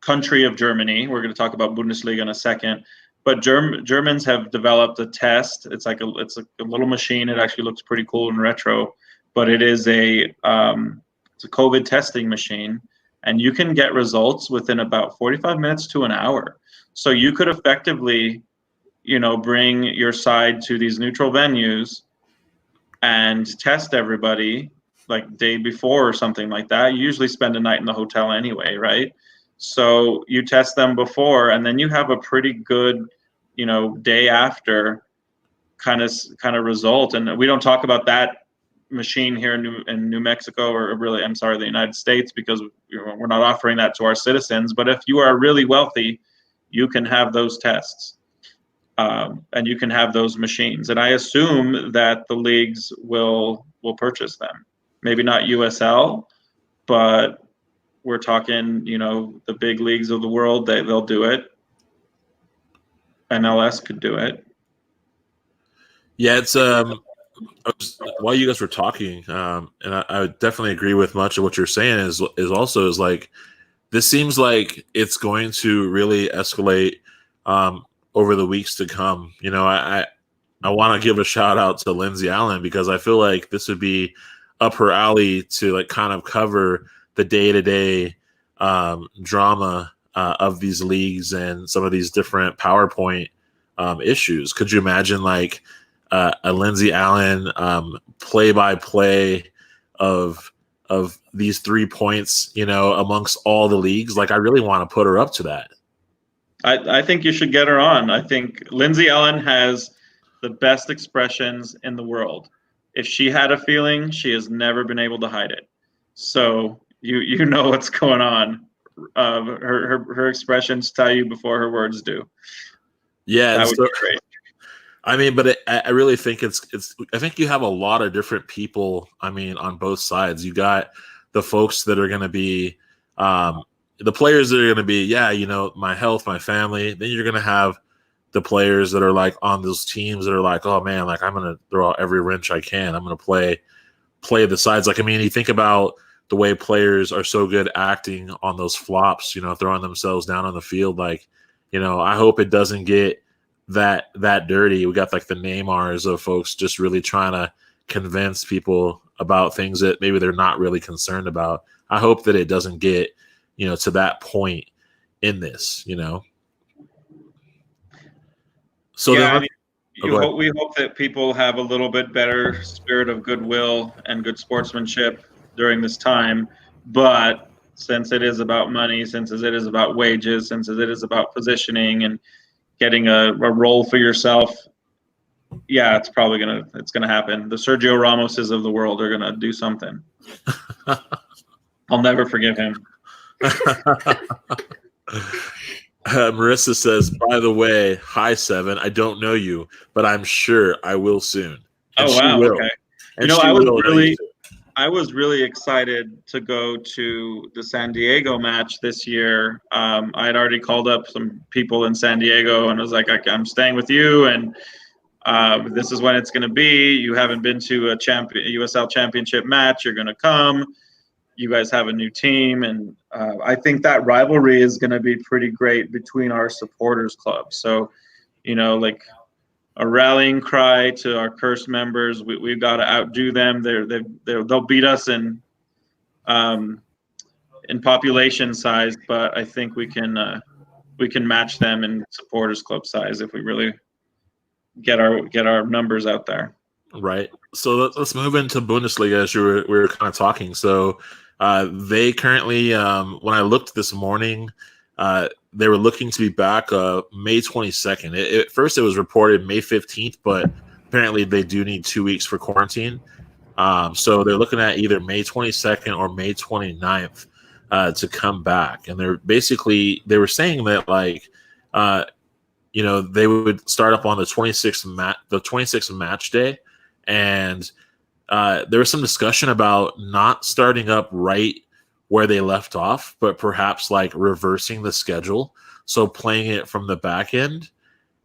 country of Germany, we're going to talk about Bundesliga in a second, but Germans have developed a test. It's a little machine. It actually looks pretty cool and retro, but it is it's a COVID testing machine, and you can get results within about 45 minutes to an hour. So you could effectively, bring your side to these neutral venues and test everybody like day before or something like that. You usually spend a night in the hotel anyway, right? So you test them before, and then you have a pretty good, day after kind of result. And we don't talk about that machine here in New Mexico, or really, I'm sorry, the United States, because we're not offering that to our citizens. But if you are really wealthy, you can have those tests, and you can have those machines. And I assume that the leagues will purchase them. Maybe not USL, but we're talking, the big leagues of the world, they'll do it. MLS could do it. Yeah, it's while you guys were talking, and I would definitely agree with much of what you're saying. Is like, this seems like it's going to really escalate over the weeks to come. I want to give a shout out to Lindsay Allen, because I feel like this would be up her alley to like kind of cover the day-to-day drama of these leagues and some of these different PowerPoint issues. Could you imagine like a Lindsay Allen play-by-play of these 3 points, amongst all the leagues? Like, I really want to put her up to that. I think you should get her on. I think Lindsay Allen has the best expressions in the world. If she had a feeling, she has never been able to hide it. So you know what's going on. Her expressions tell you before her words do. Yeah, that would be great. I mean, but I really think it's. I think you have a lot of different people. I mean, on both sides, you got the folks that are going to be, the players that are going to be, my health, my family. Then you're going to have the players that are like on those teams that are like, oh man, like I'm going to throw out every wrench I can. I'm going to play the sides. Like, I mean, you think about the way players are so good acting on those flops, throwing themselves down on the field. Like, I hope it doesn't get that dirty. We got like the Neymars of folks just really trying to convince people about things that maybe they're not really concerned about. I hope that it doesn't get, to that point in this, So yeah, then, I mean, we hope that people have a little bit better spirit of goodwill and good sportsmanship during this time. But since it is about money, since it is about wages, since it is about positioning and getting a role for yourself, yeah, it's probably gonna happen. The Sergio Ramoses of the world are gonna do something. I'll never forgive him. Marissa says, by the way, hi Seven. I don't know you, but I'm sure I will soon. And oh wow, okay. And I was really excited to go to the San Diego match this year. I had already called up some people in San Diego and was like, I'm staying with you, and this is when it's going to be. You haven't been to a USL championship match. You're going to come. You guys have a new team, and I think that rivalry is going to be pretty great between our supporters clubs. So, like a rallying cry to our cursed members. We've got to outdo them. They'll beat us in population size, but I think we can match them in supporters club size if we really get our numbers out there. Right. So let's move into Bundesliga as we were kind of talking. So they currently, when I looked this morning, they were looking to be back May 22nd. At first, it was reported May 15th, but apparently they do need 2 weeks for quarantine. So they're looking at either May 22nd or May 29th to come back. And they were saying that they would start up on the 26th match day, and there was some discussion about not starting up right where they left off, but perhaps like reversing the schedule, so playing it from the back end.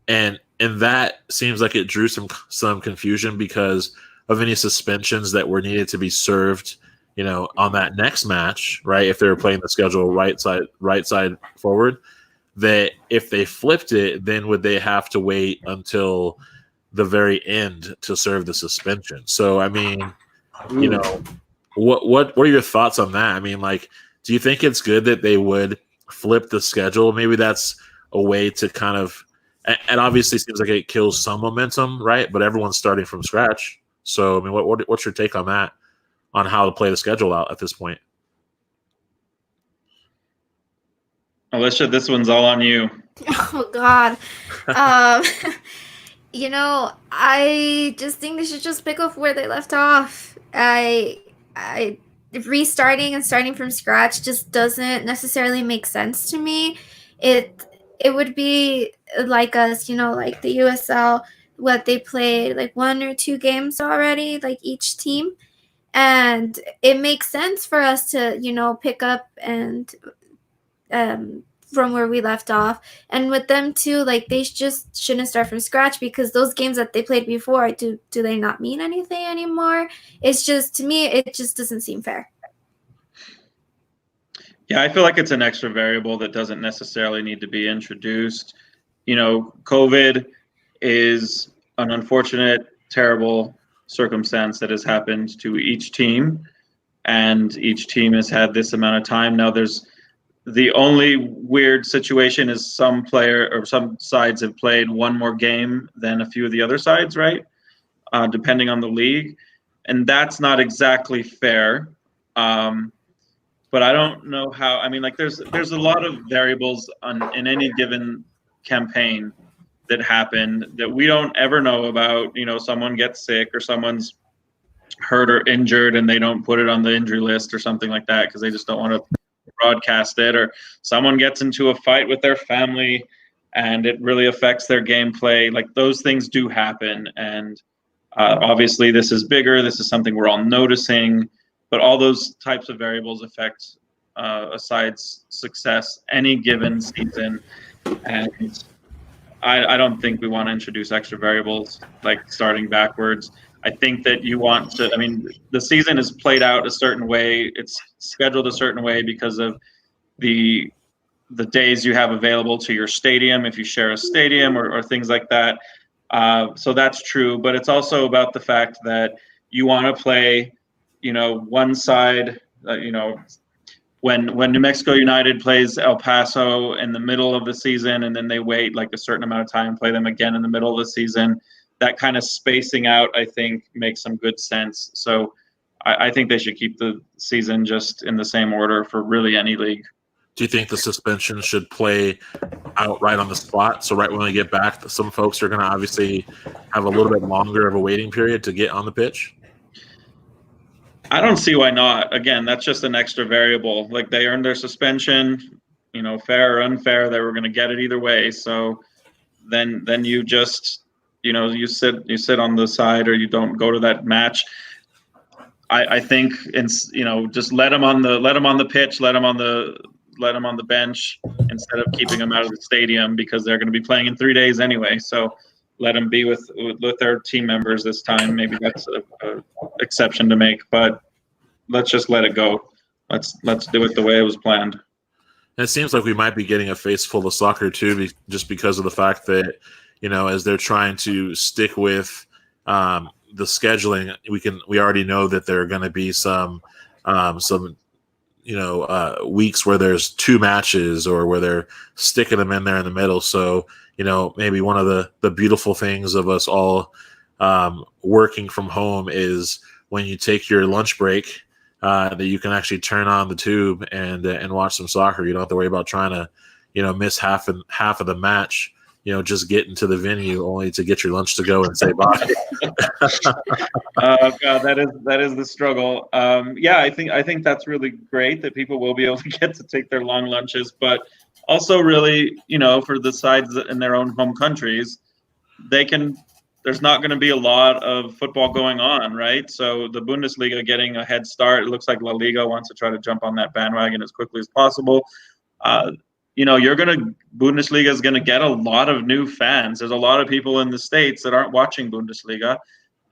and that seems like it drew some confusion because of any suspensions that were needed to be served, on that next match, right? If they were playing the schedule right side forward, that if they flipped it, then would they have to wait until the very end to serve the suspension? So, I mean, what are your thoughts on that? I mean, like, do you think it's good that they would flip the schedule? Maybe that's a way to kind of, and obviously seems like it kills some momentum, right? But everyone's starting from scratch. So, I mean, what's your take on that, on how to play the schedule out at this point? Alicia, this one's all on you. Oh God. I just think they should just pick up where they left off. I restarting and starting from scratch just doesn't necessarily make sense to me. It would be like us, like the USL, what they played like 1 or 2 games already, like each team. And it makes sense for us to, pick up and from where we left off. And with them too, like they just shouldn't start from scratch, because those games that they played before, do they not mean anything anymore? It's just, to me, it just doesn't seem fair. Yeah, I feel like it's an extra variable that doesn't necessarily need to be introduced. COVID is an unfortunate, terrible circumstance that has happened to each team, and each team has had this amount of time. Now, the only weird situation is some sides have played one more game than a few of the other sides, right? Depending on the league. And that's not exactly fair. But I don't know how. I mean, like there's a lot of variables in any given campaign that happen that we don't ever know about. Someone gets sick or someone's hurt or injured and they don't put it on the injury list or something like that because they just don't want to broadcast it, or someone gets into a fight with their family and it really affects their gameplay. Like those things do happen, and obviously this is bigger. This is something we're all noticing. But all those types of variables affect a side's success any given season. And I don't think we want to introduce extra variables like starting backwards. I think that you want to, I mean, the season is played out a certain way. It's scheduled a certain way because of the days you have available to your stadium, if you share a stadium or things like that. So that's true. But it's also about the fact that you want to play one side, when New Mexico United plays El Paso in the middle of the season, and then they wait like a certain amount of time and play them again in the middle of the season, that kind of spacing out, I think, makes some good sense. So I think they should keep the season just in the same order for really any league. Do you think the suspension should play out right on the spot? So right when they get back, some folks are going to obviously have a little bit longer of a waiting period to get on the pitch? I don't see why not. Again, that's just an extra variable. Like they earned their suspension, fair or unfair, they were going to get it either way. So then you just, you sit on the side, or you don't go to that match. I think just let them on the pitch, let them on the bench instead of keeping them out of the stadium, because they're going to be playing in 3 days anyway. So let them be with their team members this time. Maybe that's a exception to make, but let's just let it go. Let's do it the way it was planned. And it seems like we might be getting a face full of soccer too, just because of the fact that, as they're trying to stick with the scheduling, we already know that there are going to be some weeks where there's 2 matches, or where they're sticking them in there in the middle. So, maybe one of the beautiful things of us all working from home is when you take your lunch break, that you can actually turn on the tube and watch some soccer. You don't have to worry about trying to, miss half of the match, just get into the venue only to get your lunch to go and say bye. Oh God, that is the struggle. Yeah, I think that's really great that people will be able to get to take their long lunches, but also really, for the sides in their own home countries, there's not going to be a lot of football going on, right? So the Bundesliga getting a head start. It looks like La Liga wants to try to jump on that bandwagon as quickly as possible. Bundesliga is gonna get a lot of new fans. There's a lot of people in the States that aren't watching Bundesliga,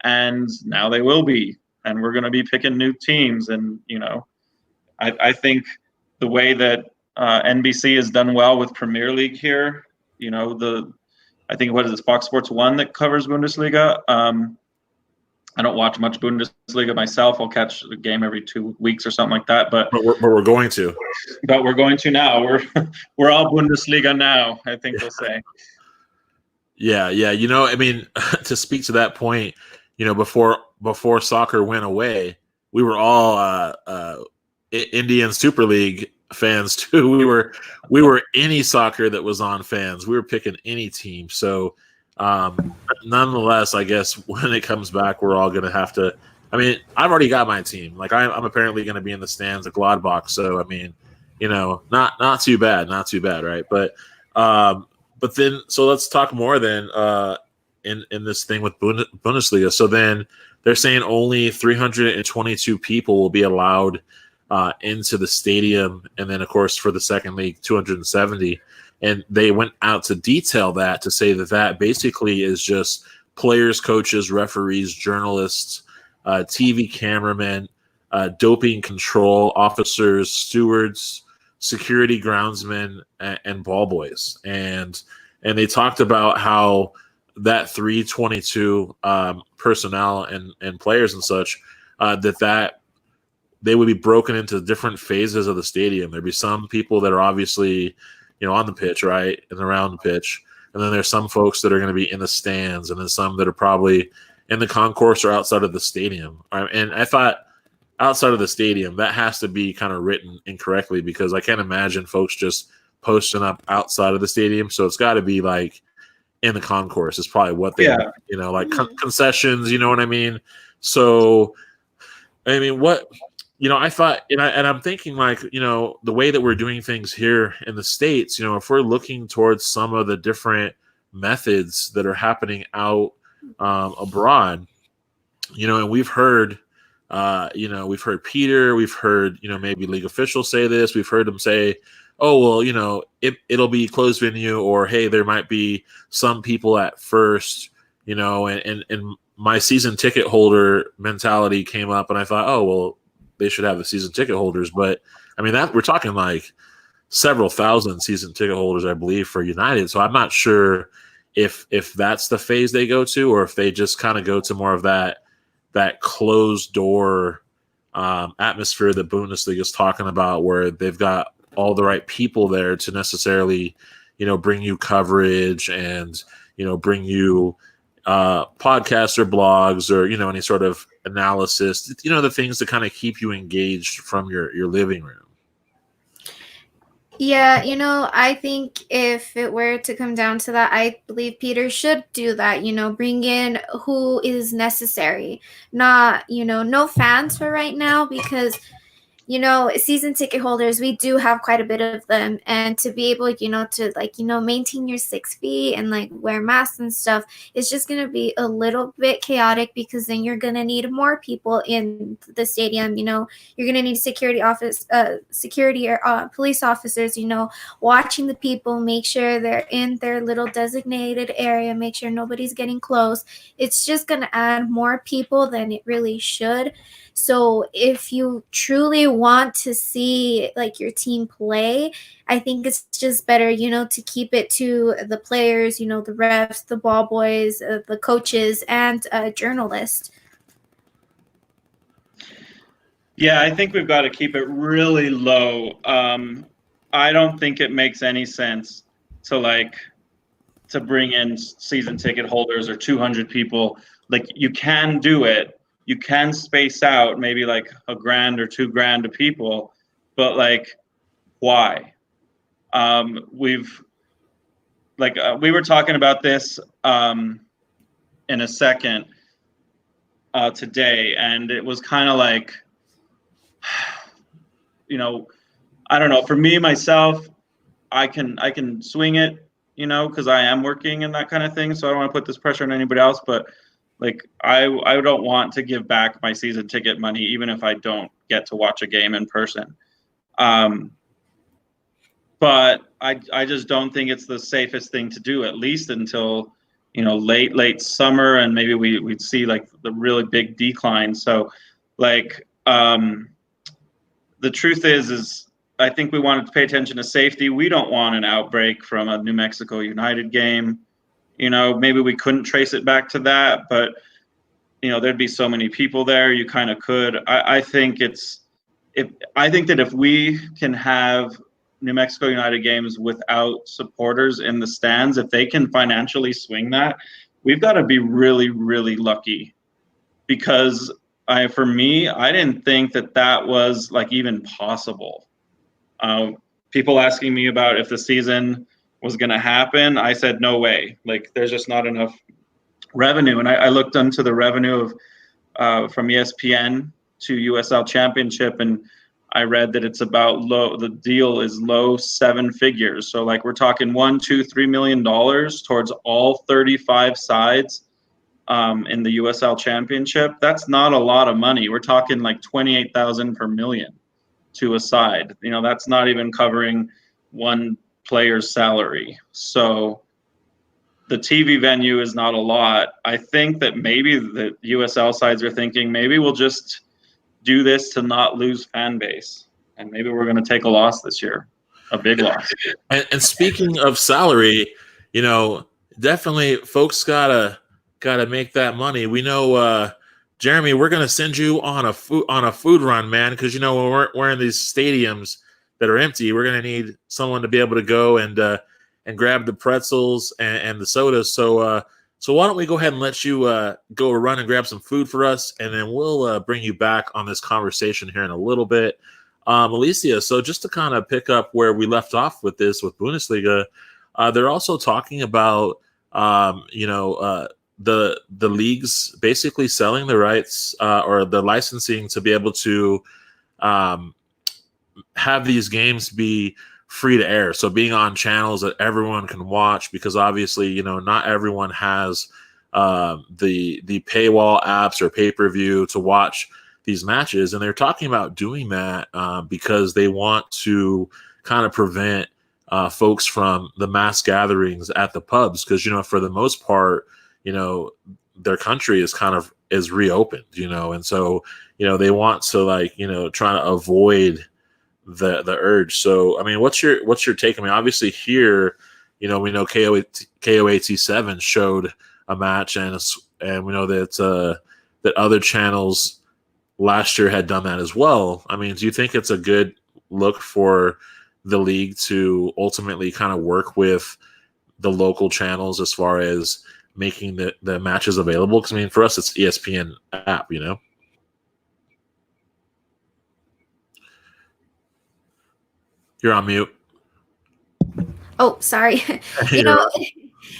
and now they will be, and we're gonna be picking new teams. And I think the way that NBC has done well with Premier League here, I think what is it, Fox Sports 1 that covers Bundesliga. I don't watch much Bundesliga myself. I'll catch a game every 2 weeks or something like that. But we're going to. But we're going to now. We're all Bundesliga now, I think they'll say. Yeah. I mean, to speak to that point, before soccer went away, we were all Indian Super League fans too. We were any soccer that was on fans. We were picking any team. So nonetheless, I guess when it comes back, we're all going to have to. I mean, I've already got my team. Like I'm apparently going to be in the stands at Gladbach. So I mean, not too bad, right? But then, so let's talk more then in this thing with Bundesliga. So then they're saying only 322 people will be allowed into the stadium, and then of course for the second league 270. And they went out to detail that to say that basically is just players, coaches, referees, journalists, TV cameramen, doping control officers, stewards, security groundsmen, and ball boys. And they talked about how that 322 personnel and players and such, that they would be broken into different phases of the stadium. There'd be some people that are obviously on the pitch, right, and around the pitch. And then there's some folks that are going to be in the stands, and then some that are probably in the concourse or outside of the stadium. And I thought outside of the stadium, that has to be kind of written incorrectly, because I can't imagine folks just posting up outside of the stadium. So it's got to be like in the concourse is probably what they, like concessions, you know what I mean? So, I mean, what – I thought, and I'm thinking like, the way that we're doing things here in the States, if we're looking towards some of the different methods that are happening out abroad, and we've heard, Peter, we've heard, maybe league officials say this, we've heard them say, oh, well, it'll be closed venue, or, hey, there might be some people at first, and my season ticket holder mentality came up, and I thought, oh, well, they should have the season ticket holders. But I mean, that we're talking like several thousand season ticket holders, I believe, for United. So I'm not sure if that's the phase they go to, or if they just kind of go to more of that closed door atmosphere that Bundesliga is talking about, where they've got all the right people there to necessarily, bring you coverage and, bring you podcasts or blogs or, any sort of analysis, the things that kind of keep you engaged from your living room. Yeah, I think if it were to come down to that, I believe Peter should do that, bring in who is necessary, not, no fans for right now, because season ticket holders, we do have quite a bit of them, and to be able, to maintain your 6 feet and wear masks and stuff, it's just going to be a little bit chaotic, because then you're going to need more people in the stadium. You're going to need security or police officers, watching the people, make sure they're in their little designated area, make sure nobody's getting close. It's just going to add more people than it really should. So if you truly want to see your team play, I think it's just better, to keep it to the players, the refs, the ball boys, the coaches, and journalists. Yeah, I think we've got to keep it really low. I don't think it makes any sense to bring in season ticket holders or 200 people. You can do it. You can space out maybe $1,000 or $2,000 to people, but why? We were talking about this in a second today, and it was kind of I don't know. For me, myself, I can swing it, because I am working and that kind of thing. So I don't want to put this pressure on anybody else, but I don't want to give back my season ticket money, even if I don't get to watch a game in person. but I just don't think it's the safest thing to do, at least until, late summer, and maybe we'd see like the really big decline. So like the truth is I think we wanted to pay attention to safety. We don't want an outbreak from a New Mexico United game. Maybe we couldn't trace it back to that, but there'd be so many people there, you kind of could. I think that if we can have New Mexico United games without supporters in the stands, if they can financially swing that, we've got to be really, really lucky. Because for me, I didn't think that was like even possible. People asking me about if the season was going to happen, I said no way. Like, there's just not enough revenue. And I looked into the revenue of from ESPN to USL Championship, and I read that it's about the deal is low 7 figures. So like we're talking $1, $2, $3 million towards all 35 sides in the USL Championship. That's not a lot of money. We're talking like 28,000 per million to a side. That's not even covering one player's salary. So the TV venue is not a lot. I think that maybe the USL sides are thinking maybe we'll just do this to not lose fan base, and maybe we're going to take a loss this year, a big loss. And speaking of salary, definitely folks gotta make that money. We know, Jeremy, we're gonna send you on a food run, man, because when we're in these stadiums that are empty, we're gonna need someone to be able to go and grab the pretzels and the sodas. So why don't we go ahead and let you go run and grab some food for us, and then we'll bring you back on this conversation here in a little bit. Alicia, so just to kind of pick up where we left off with this with Bundesliga, they're also talking about the leagues basically selling the rights or the licensing to be able to have these games be free to air, so being on channels that everyone can watch, because obviously not everyone has the paywall apps or pay-per-view to watch these matches, and they're talking about doing that because they want to kind of prevent folks from the mass gatherings at the pubs, because for the most part their country is reopened, and so they want to try to avoid the urge. So I mean, what's your take? I mean, obviously here, we know KOAT7 showed a match, and we know that other channels last year had done that as well. I mean, do you think it's a good look for the league to ultimately kind of work with the local channels as far as making the matches available? Because I mean, for us, it's ESPN app, You're on mute. Oh, sorry.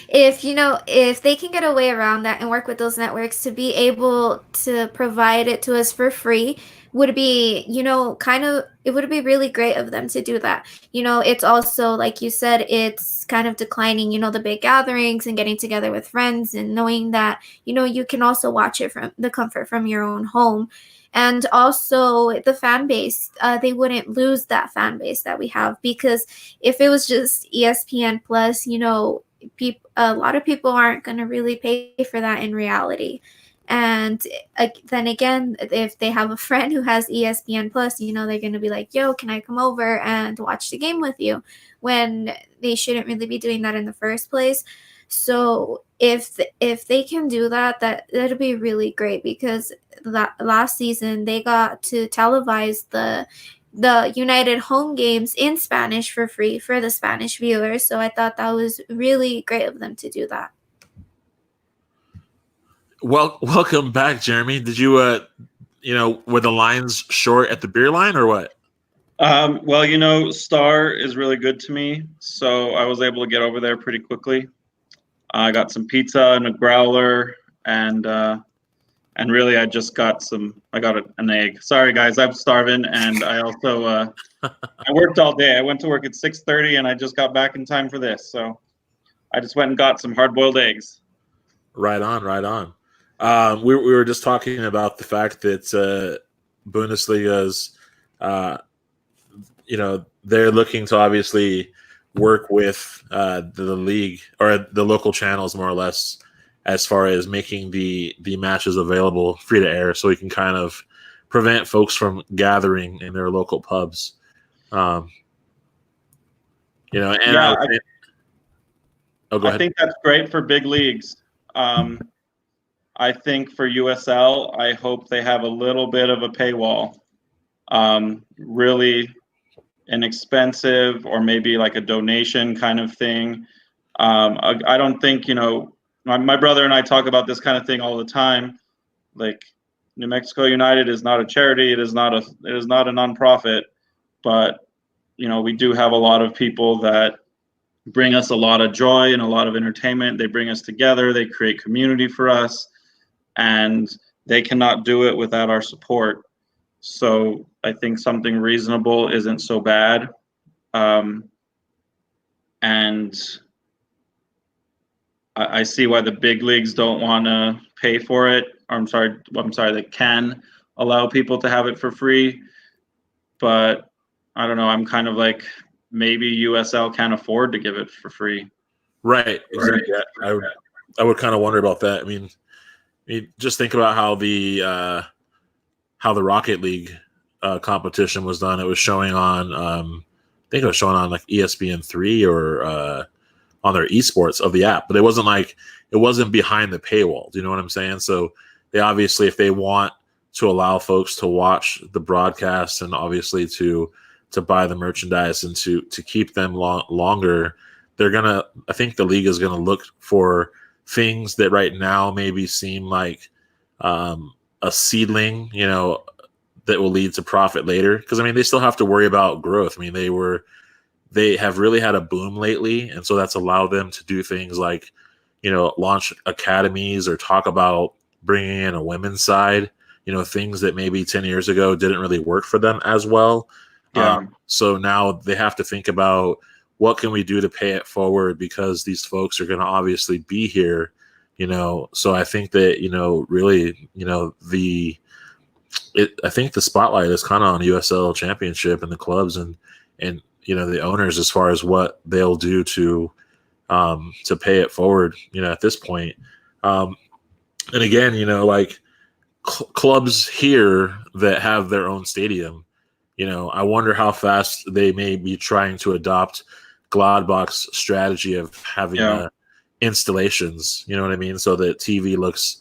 If they can get a way around that and work with those networks to be able to provide it to us for free, would be, it would be really great of them to do that. It's also, like you said, it's kind of declining, the big gatherings and getting together with friends, and knowing that, you can also watch it from the comfort from your own home. And also the fan base, they wouldn't lose that fan base that we have, because if it was just ESPN Plus, a lot of people aren't going to really pay for that in reality. And then again, if they have a friend who has ESPN Plus, they're going to be like, yo, can I come over and watch the game with you? When they shouldn't really be doing that in the first place. So if they can do that, that'd be really great, because last season they got to televise the United home games in Spanish for free for the Spanish viewers. So I thought that was really great of them to do that. Well, welcome back, Jeremy. Did you, were the lines short at the beer line or what? Well, Star is really good to me, so I was able to get over there pretty quickly. I got some pizza and a growler, and really I just got an egg. Sorry guys, I'm starving, and I also I worked all day. I went to work at 6:30, and I just got back in time for this, so I just went and got some hard-boiled eggs. Right on. We were just talking about the fact that Bundesliga's, they're looking to obviously work with the league or the local channels more or less as far as making the matches available free to air, so we can kind of prevent folks from gathering in their local pubs. And Yeah, go ahead. I think that's great for big leagues. I think for USL, I hope they have a little bit of a paywall. Really inexpensive, or maybe like a donation kind of thing. I don't think, my brother and I talk about this kind of thing all the time. Like, New Mexico United is not a charity. It is not a nonprofit, but we do have a lot of people that bring us a lot of joy and a lot of entertainment. They bring us together. They create community for us, and they cannot do it without our support. So I think something reasonable isn't so bad. And I see why the big leagues don't want to pay for it. Or I'm sorry, they can allow people to have it for free. But I don't know. I'm kind of like, maybe USL can't afford to give it for free. Right. Exactly. Yeah, I would kind of wonder about that. I mean, just think about how the Rocket League competition was done. It was showing on, I think it was showing on like ESPN3 or on their esports of the app, but it wasn't behind the paywall. Do you know what I'm saying? So they obviously, if they want to allow folks to watch the broadcast and obviously to buy the merchandise and to keep them longer, I think the league is gonna look for things that right now maybe seem like a seedling, that will lead to profit later. Because I mean, they still have to worry about growth. I mean, they have really had a boom lately, and so that's allowed them to do things like, launch academies or talk about bringing in a women's side. Things that maybe 10 years ago didn't really work for them as well. Yeah. So now they have to think about, what can we do to pay it forward, because these folks are going to obviously be here. So I think that really I think the spotlight is kind of on USL Championship and the clubs and the owners as far as what they'll do to pay it forward. At this point, and again, like clubs here that have their own stadium. I wonder how fast they may be trying to adopt Gladbach's strategy of having installations. You know what I mean? So that TV looks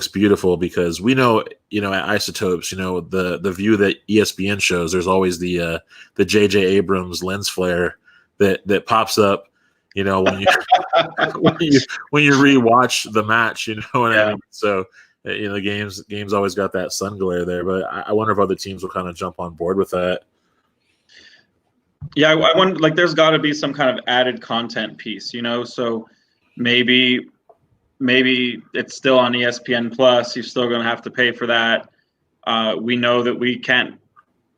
beautiful, because we know, at Isotopes, the view that ESPN shows, there's always the JJ Abrams lens flare that pops up, when you when you rewatch the match, what I mean? So games always got that sun glare there, but I wonder if other teams will kind of jump on board with that. Yeah, I wonder, like, there's got to be some kind of added content piece, so maybe it's still on ESPN Plus. You're still going to have to pay for that. We know that we can't,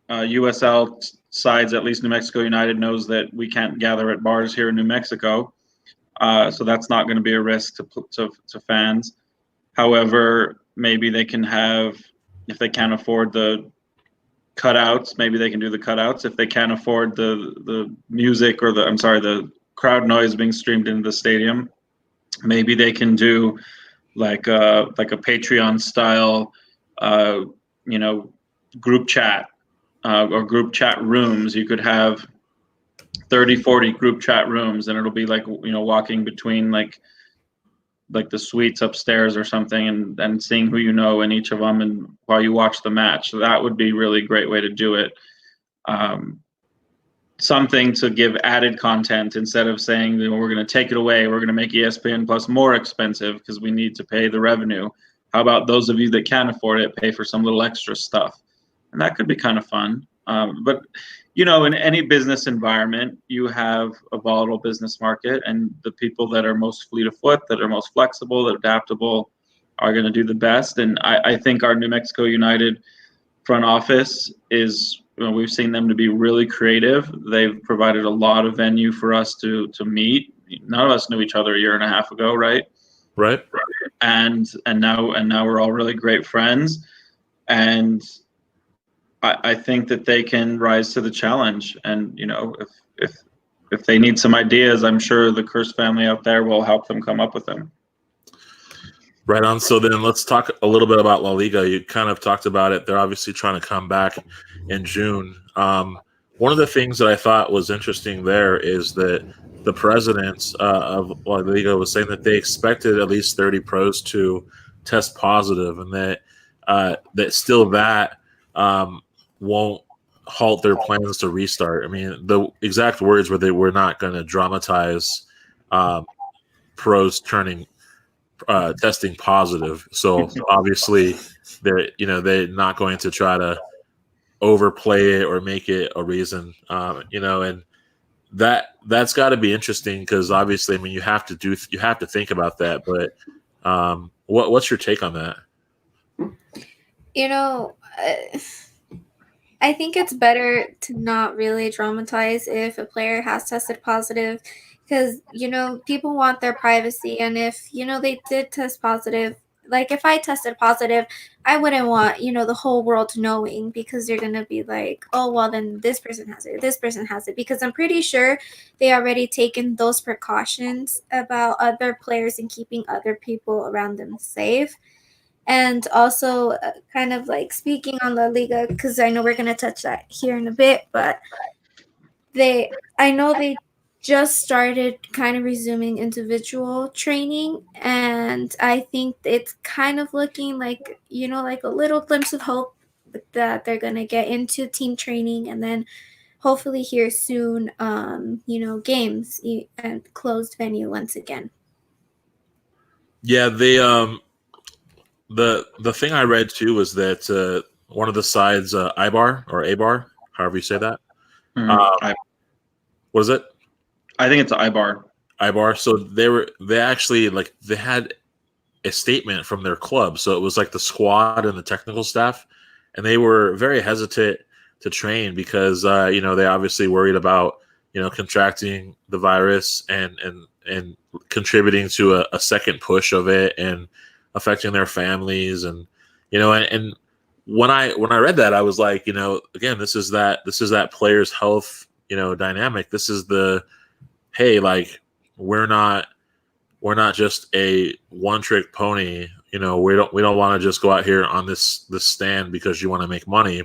USL sides, at least New Mexico United, knows that we can't gather at bars here in New Mexico. So that's not going to be a risk to fans. However, maybe they can have, if they can't afford the cutouts, maybe they can do the cutouts. If they can't afford the music or the crowd noise being streamed into the stadium, maybe they can do like a Patreon style, group chat or group chat rooms. You could have 30, 40 group chat rooms, and it'll be like, walking between like the suites upstairs or something, and seeing who in each of them, and while you watch the match. So that would be really great way to do it. Something to give added content, instead of saying, we're going to take it away, we're going to make ESPN Plus more expensive because we need to pay the revenue. How about those of you that can't afford it, pay for some little extra stuff? And that could be kind of fun. But in any business environment, you have a volatile business market, and the people that are most fleet of foot, that are most flexible, that are adaptable, are going to do the best. And I think our New Mexico United front office is, we've seen them to be really creative. They've provided a lot of venue for us to meet. None of us knew each other a year and a half ago, right? Right. And now we're all really great friends. And I think that they can rise to the challenge. And if they need some ideas, I'm sure the Curse family out there will help them come up with them. Right on. So then let's talk a little bit about La Liga. You kind of talked about it. They're obviously trying to come back in June. One of the things that I thought was interesting there is that the president of La Liga was saying that they expected at least 30 pros to test positive, and that won't halt their plans to restart. I mean, the exact words were they were not going to dramatize pros testing positive. So obviously they're not going to try to overplay it or make it a reason, and that's got to be interesting because obviously, I mean, you have to think about that. But what's your take on that? I think it's better to not really dramatize if a player has tested positive, because people want their privacy, and if they did test positive, like if I tested positive, I wouldn't want the whole world knowing, because they're gonna be like, oh well, then this person has it, because I'm pretty sure they already taken those precautions about other players and keeping other people around them safe. And also, kind of like speaking on La Liga, because I know we're going to touch that here in a bit, but I know they just started kind of resuming individual training, and I think it's kind of looking like, like a little glimpse of hope that they're going to get into team training, and then hopefully here soon, games and closed venue once again. Yeah, they the thing I read too was that one of the sides, Ibar, however you say that. What is it? I think it's Ibar. Ibar. So they actually they had a statement from their club. So it was like the squad and the technical staff, and they were very hesitant to train because they obviously worried about contracting the virus and contributing to a second push of it and affecting their families, and and when I read that, I was like, again, this is that player's health dynamic. This is hey, like we're not just a one trick pony. We don't want to just go out here on this stand because you want to make money.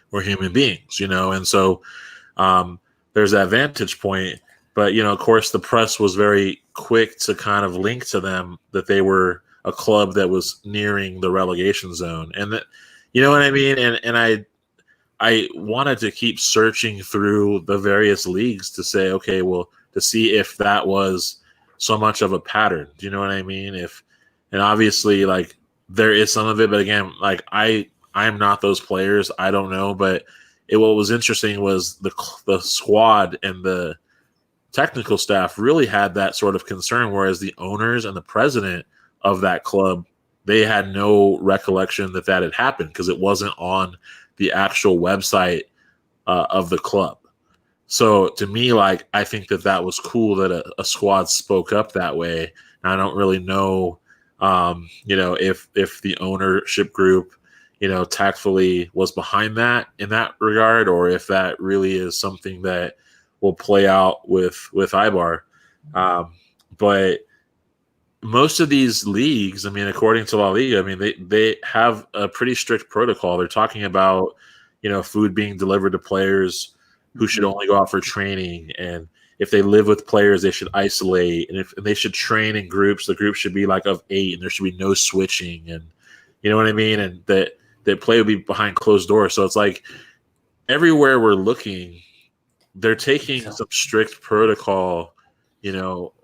We're human beings, and so there's that vantage point. But of course, the press was very quick to kind of link to them that they were a club that was nearing the relegation zone, and that, what I mean. And I wanted to keep searching through the various leagues to say, okay, well, to see if that was so much of a pattern. Do you know what I mean? And obviously, like, there is some of it, but again, like I'm not those players. I don't know, but what was interesting was the squad and the technical staff really had that sort of concern, whereas the owners and the president of that club, they had no recollection that had happened because it wasn't on the actual website of the club. So to me, like, I think that was cool that a squad spoke up that way. And I don't really know, if the ownership group, tactfully was behind that in that regard, or if that really is something that will play out with Ibar. But most of these leagues, I mean, according to La Liga, I mean, they have a pretty strict protocol. They're talking about, food being delivered to players who should only go out for training. And if they live with players, they should isolate. And if they should train in groups, the group should be like of 8, and there should be no switching. And you know what I mean? And that play will be behind closed doors. So it's like everywhere we're looking, they're taking some strict protocol,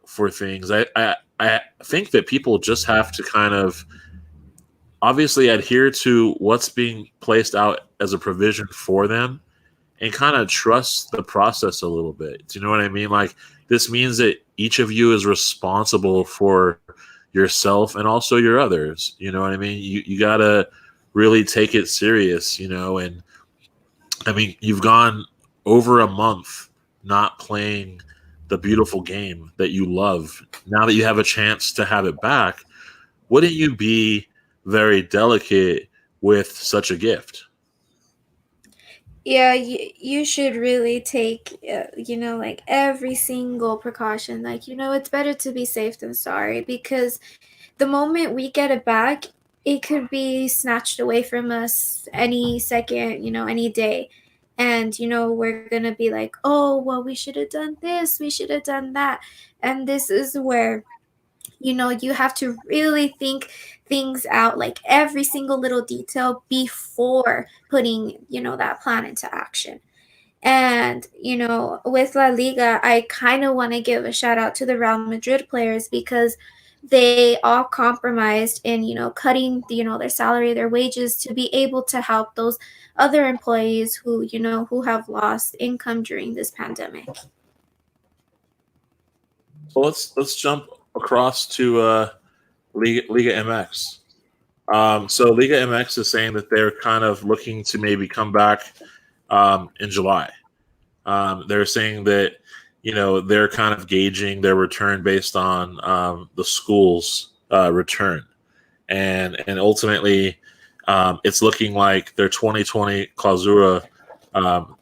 for things. I think that people just have to kind of obviously adhere to what's being placed out as a provision for them and kind of trust the process a little bit. Do you know what I mean? Like, this means that each of you is responsible for yourself and also your others. You know what I mean? You got to really take it serious, and I mean, you've gone over a month not playing the beautiful game that you love. Now that you have a chance to have it back, wouldn't you be very delicate with such a gift? Yeah, you should really take, like every single precaution. Like, it's better to be safe than sorry because the moment we get it back, it could be snatched away from us any second, any day. And, we're going to be like, oh, well, we should have done this, we should have done that. And this is where you have to really think things out, like every single little detail before putting that plan into action. And with La Liga, I kind of want to give a shout out to the Real Madrid players because they all compromised in cutting their salary, their wages, to be able to help those other employees who have lost income during this pandemic. So let's jump across to Liga MX. So Liga MX is saying that they're kind of looking to maybe come back in July. They're saying that they're kind of gauging their return based on the school's return, and ultimately it's looking like their 2020 clausura.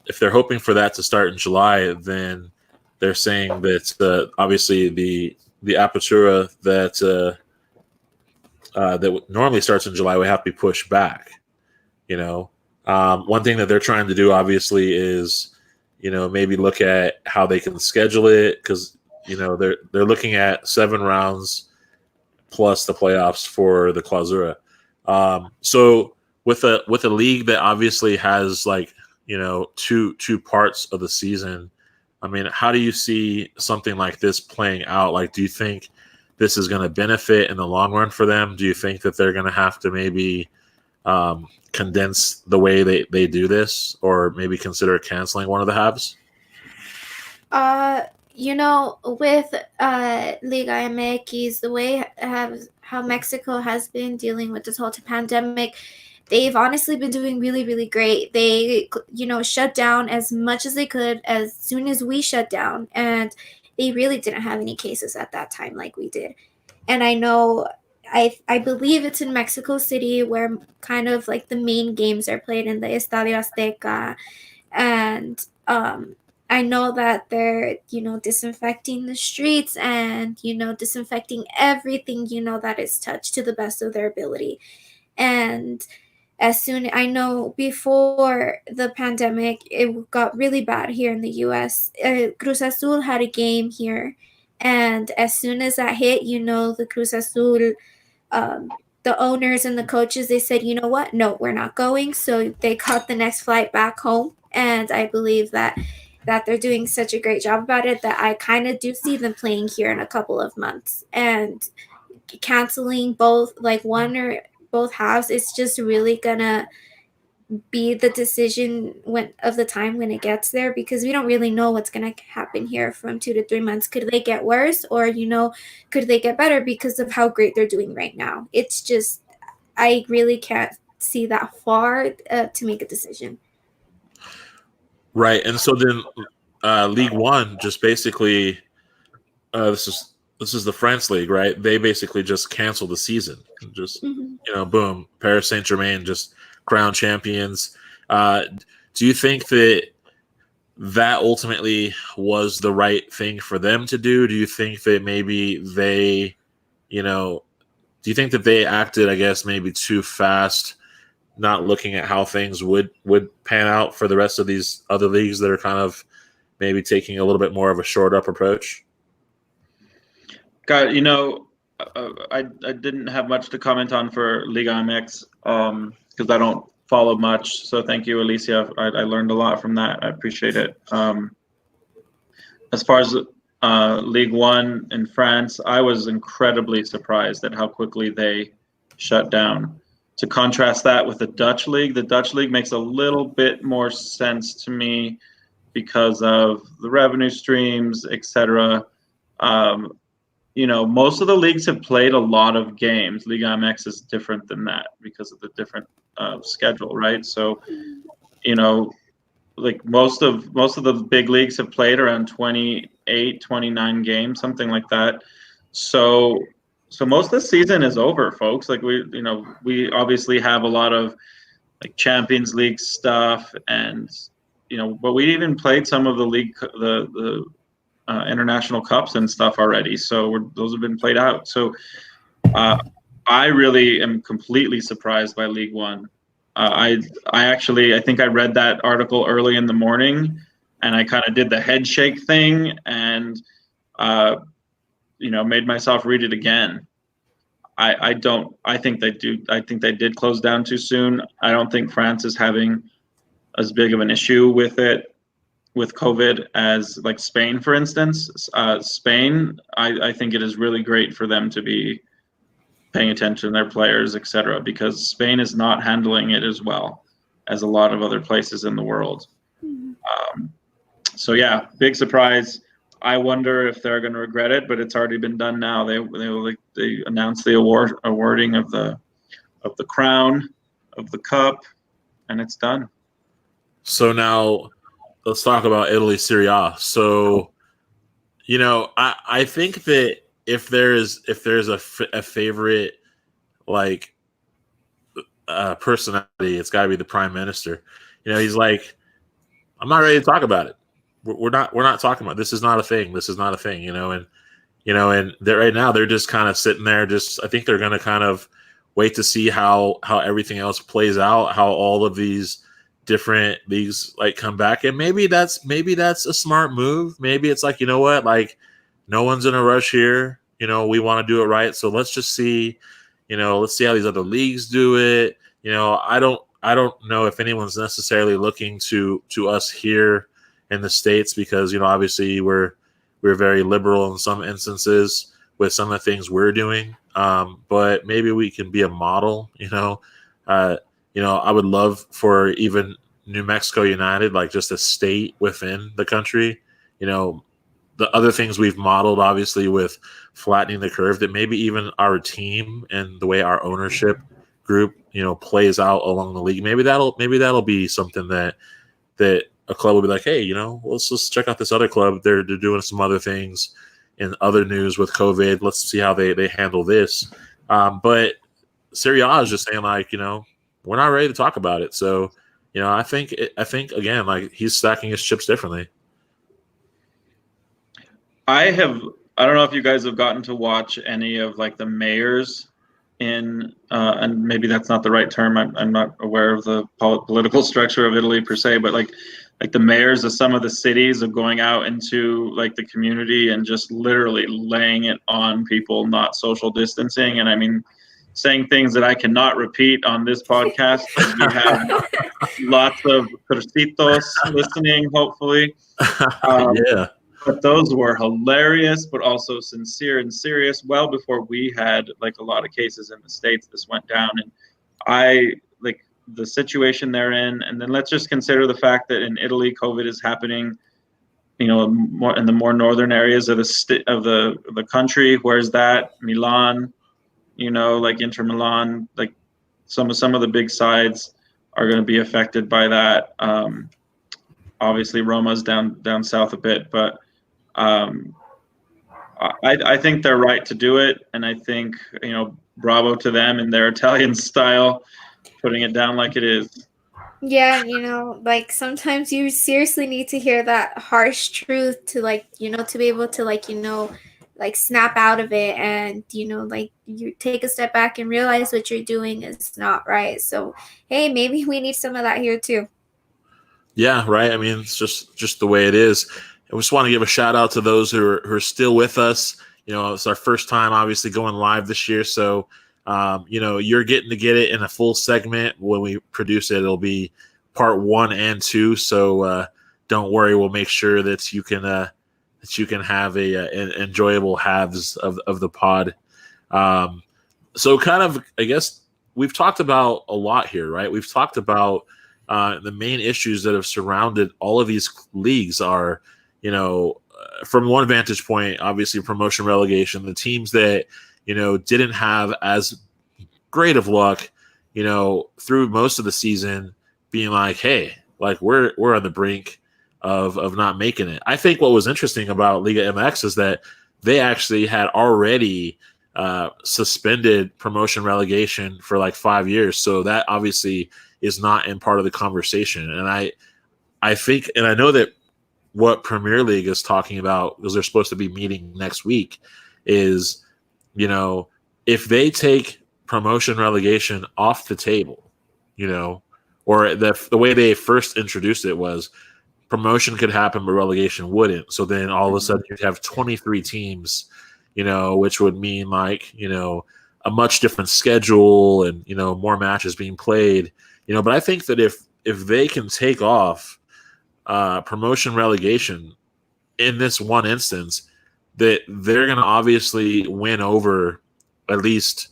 If they're hoping for that to start in July, then they're saying that obviously the apertura that normally starts in July would have to be pushed back. One thing that they're trying to do obviously is maybe look at how they can schedule it, because they're looking at 7 rounds plus the playoffs for the clausura. So with a league that obviously has two parts of the season, I mean, how do you see something like this playing out? Like, do you think this is going to benefit in the long run for them? Do you think that they're going to have to maybe condense the way they do this, or maybe consider canceling one of the halves? With Liga MX, the way how Mexico has been dealing with this whole pandemic, they've honestly been doing really, really great. They, shut down as much as they could as soon as we shut down, and they really didn't have any cases at that time like we did. And I know, I believe it's in Mexico City where kind of like the main games are played in the Estadio Azteca, and I know that they're disinfecting the streets and disinfecting everything that is touched to the best of their ability. And as soon, I know before the pandemic, it got really bad here in the US. Cruz Azul had a game here, and as soon as that hit, the Cruz Azul, um, the owners and the coaches, they said, you know what? No, we're not going. So they caught the next flight back home, and I believe that they're doing such a great job about it that I kind of do see them playing here in a couple of months. And canceling both, like one or both halves, it's just really gonna be the decision of the time when it gets there, because we don't really know what's going to happen here from 2 to 3 months. Could they get worse, or could they get better because of how great they're doing right now? It's just, I really can't see that far to make a decision. Right. And so then League One just basically this is the France league, right? They basically just canceled the season. Just boom, Paris Saint-Germain just crowned champions. Do you think that ultimately was the right thing for them to do? Do you think that maybe they, do you think that they acted, I guess, maybe too fast, not looking at how things would pan out for the rest of these other leagues that are kind of maybe taking a little bit more of a short up approach? God, I didn't have much to comment on for Liga MX because I don't follow much. So thank you, Alicia. I learned a lot from that. I appreciate it. As far as League One in France, I was incredibly surprised at how quickly they shut down. To contrast that with the Dutch league makes a little bit more sense to me because of the revenue streams, etc. Most of the leagues have played a lot of games. Liga MX is different than that because of the different schedule, right? So, like most of the big leagues have played around 28, 29 games, something like that. So most of the season is over, folks. Like we obviously have a lot of like Champions League stuff, and but we even played some of the league, the international cups and stuff already. So those have been played out. So I really am completely surprised by League One. I think I read that article early in the morning, and I kind of did the head shake thing, and made myself read it again. I think they did close down too soon. I don't think France is having as big of an issue with COVID as like Spain, for instance. Spain, I think it is really great for them to be paying attention to their players, etc., because Spain is not handling it as well as a lot of other places in the world. So yeah, big surprise. I wonder if they're going to regret it, but it's already been done now. They announced the awarding of the crown, of the cup, and it's done. So now let's talk about Italy Serie A. So, I think that if there's a favorite like personality, it's got to be the prime minister. He's like, I'm not ready to talk about it. We're not talking about it. This is not a thing. This is not a thing. And right now they're just kind of sitting there. I think they're going to kind of wait to see how everything else plays out, how all of these different leagues like come back, and maybe that's a smart move. Maybe it's like, like no one's in a rush here. We want to do it right, so let's just see. Let's see how these other leagues do it. I don't know if anyone's necessarily looking to us here in the States, because obviously we're very liberal in some instances with some of the things we're doing. But maybe we can be a model. I would love for even New Mexico United, like just a state within the country. The other things we've modeled, obviously, with flattening the curve, that maybe even our team and the way our ownership group, plays out along the league. Maybe that'll be something that a club will be like, hey, let's just check out this other club. They're doing some other things in other news with COVID. Let's see how they handle this. But Serie A is just saying, like, we're not ready to talk about it. So, I think again, like, he's stacking his chips differently. I don't know if you guys have gotten to watch any of like the mayors and maybe that's not the right term. I'm not aware of the political structure of Italy per se, but like the mayors of some of the cities of going out into like the community and just literally laying it on people, not social distancing. And I mean, saying things that I cannot repeat on this podcast. We have lots of percitos listening, hopefully. Yeah. But those were hilarious, but also sincere and serious. Well before we had like a lot of cases in the States, this went down. And I like the situation they're in. And then let's just consider the fact that in Italy, COVID is happening, more in the more northern areas of the country. Where's that? Milan, like Inter Milan, like some of the big sides are going to be affected by that. Obviously, Roma's down south a bit, but I think they're right to do it, and I think bravo to them in their Italian style, putting it down like it is. Yeah, like sometimes you seriously need to hear that harsh truth to like, to be able to like, like snap out of it and, like you take a step back and realize what you're doing is not right. So, hey, maybe we need some of that here too. Yeah, right. I mean, it's just the way it is. I just want to give a shout out to those who are still with us. It's our first time obviously going live this year. So, you're getting to get it in a full segment. When we produce it, it'll be part 1 and 2. So don't worry. We'll make sure that you can have an enjoyable halves of the pod. So kind of, I guess we've talked about a lot here, right? We've talked about the main issues that have surrounded all of these leagues are, from one vantage point, obviously promotion, relegation, the teams that, didn't have as great of luck, through most of the season being like, hey, like we're on the brink of not making it. I think what was interesting about Liga MX is that they actually had already suspended promotion relegation for like 5 years. So that obviously is not in part of the conversation. And I think, and I know that what Premier League is talking about, because they're supposed to be meeting next week, is, you know, if they take promotion relegation off the table, you know, or the way they first introduced it was promotion could happen, but relegation wouldn't. So then all of a sudden you'd have 23 teams, you know, which would mean like, you know, a much different schedule and, you know, more matches being played, you know. But I think that if they can take off promotion relegation in this one instance, that they're going to obviously win over at least,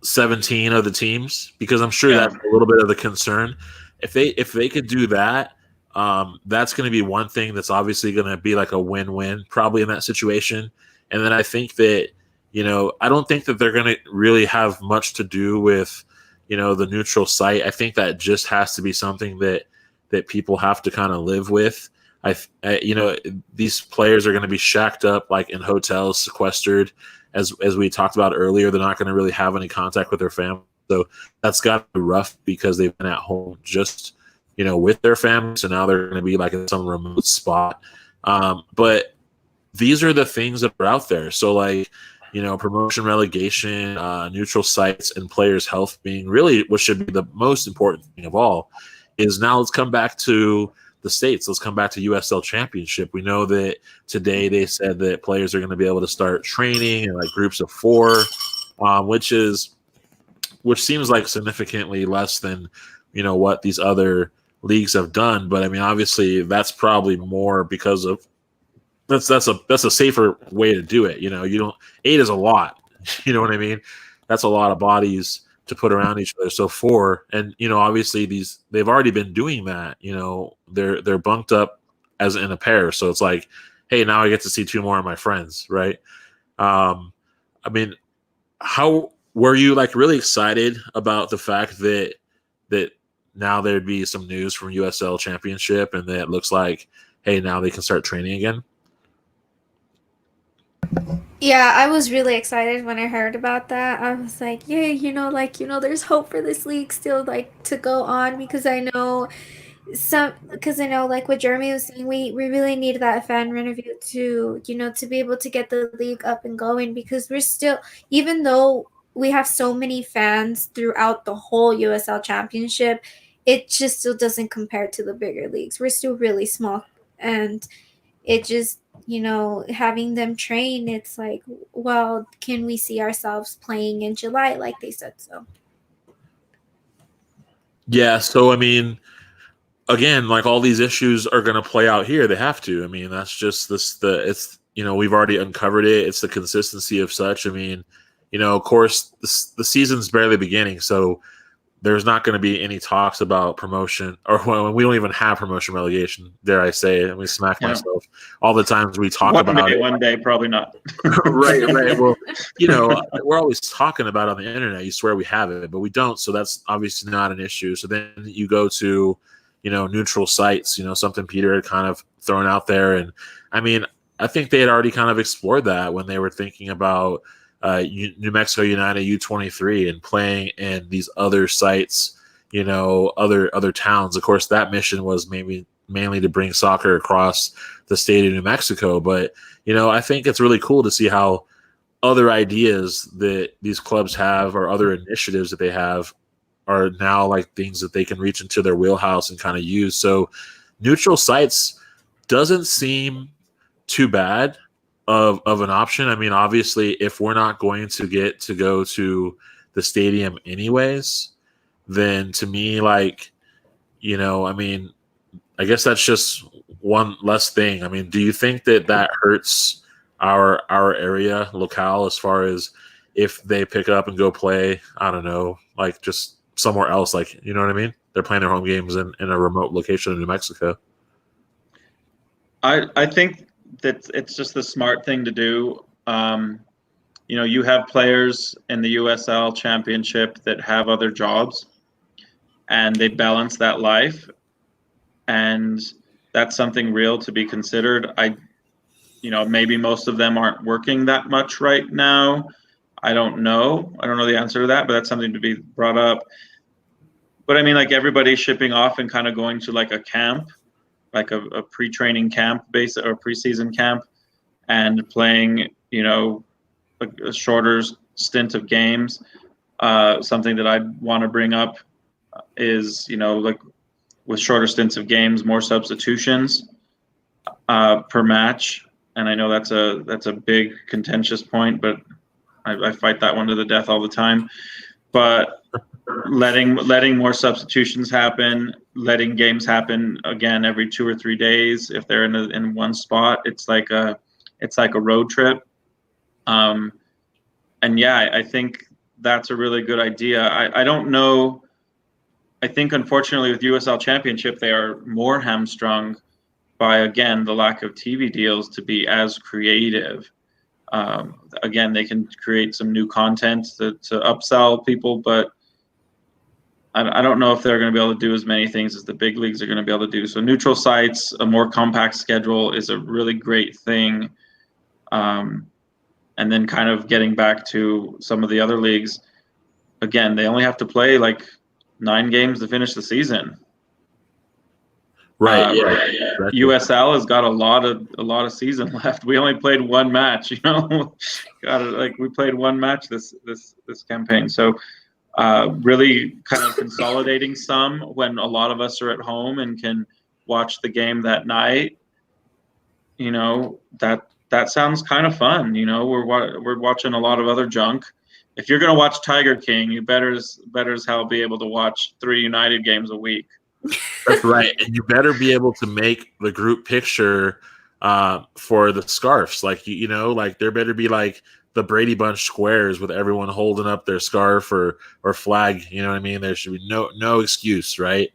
17 of the teams, because I'm sure that's a little bit of the concern. If they could do that, that's going to be one thing that's obviously going to be like a win-win probably in that situation. And then I think that, you know, I don't think that they're going to really have much to do with, you know, the neutral site. I think that just has to be something that people have to kind of live with. You know, these players are going to be shacked up like in hotels, sequestered, as we talked about earlier. They're not going to really have any contact with their family, so that's got to be rough because they've been at home just, you know, with their family. So now they're going to be like in some remote spot. But these are the things that are out there. So like, you know, promotion, relegation, neutral sites, and players' health being really what should be the most important thing of all. Is now let's come back to the States. Let's come back to USL Championship. We know that today they said that players are going to be able to start training in like groups of 4, which seems like significantly less than, you know, what these other leagues have done. But I mean, obviously that's probably more because of that's a safer way to do it. You know, 8 is a lot. You know what I mean? That's a lot of bodies to put around each other. So 4, and you know, obviously they've already been doing that. You know, they're bunked up as in a pair. So it's like, hey, now I get to see 2 more of my friends, right? I mean, how were you like really excited about the fact that now there'd be some news from USL Championship and that it looks like, hey, now they can start training again? Yeah, I was really excited when I heard about that. I was like, yay, there's hope for this league still like to go on, because I know like what Jeremy was saying, we really need that fan review to be able to get the league up and going, because we're still, even though we have so many fans throughout the whole USL Championship, it just still doesn't compare to the bigger leagues. We're still really small, and it just, having them train, it's like, well, can we see ourselves playing in July like they said so? Yeah, so I mean, again, like all these issues are going to play out here. They have to. I mean, that's just it's, we've already uncovered it. It's the consistency of such. I mean, of course, the season's barely beginning, so there's not going to be any talks about promotion, or we don't even have promotion relegation, dare I say it. I mean, smack myself all the times we talk about it. One day, probably not. Right. Well, we're always talking about it on the internet. You swear we have it, but we don't. So that's obviously not an issue. So then you go to, neutral sites, something Peter had kind of thrown out there. And I mean, I think they had already kind of explored that when they were thinking about New Mexico United U23 and playing in these other sites, other towns. Of course, that mission was mainly to bring soccer across the state of New Mexico. But, I think it's really cool to see how other ideas that these clubs have or other initiatives that they have are now like things that they can reach into their wheelhouse and kind of use. So neutral sites doesn't seem too bad of an option. I mean, obviously, if we're not going to get to go to the stadium anyways, then to me, like, I mean, I guess that's just one less thing. I mean, do you think that hurts our area locale as far as if they pick up and go play, I don't know, like just somewhere else, like, you know what I mean? They're playing their home games in a remote location in New Mexico. I think that it's just the smart thing to do. You have players in the USL Championship that have other jobs, and they balance that life, and that's something real to be considered. Maybe most of them aren't working that much right now, I don't know. I don't know the answer to that, but that's something to be brought up. But I mean, like everybody's shipping off and kind of going to like a camp, like a pre-training camp base or preseason camp, and playing, you know, a shorter stint of games. Something that I want to bring up is, you know, like with shorter stints of games, more substitutions per match. And I know that's a big contentious point, but I fight that one to the death all the time. But letting more substitutions happen, letting games happen again every 2 or 3 days if they're in one spot, it's like a road trip. And yeah, I think that's a really good idea. I don't know. I think unfortunately with USL Championship they are more hamstrung by, again, the lack of TV deals to be as creative. Again, they can create some new content to upsell people, but I don't know if they're going to be able to do as many things as the big leagues are going to be able to do. So neutral sites, a more compact schedule is a really great thing. And then kind of getting back to some of the other leagues, again, they only have to play like 9 games to finish the season. Right. Exactly. USL has got a lot of season left. We only played 1 match, you know. We played 1 match this campaign. So really kind of consolidating some when a lot of us are at home and can watch the game that night. You know, that sounds kind of fun. You know, we're watching a lot of other junk. If you're going to watch Tiger King, you better as hell be able to watch 3 United games a week. That's right. And you better be able to make the group picture for the scarves. Like, you know, like there better be like the Brady Bunch squares with everyone holding up their scarf or flag. You know what I mean? There should be no excuse, right?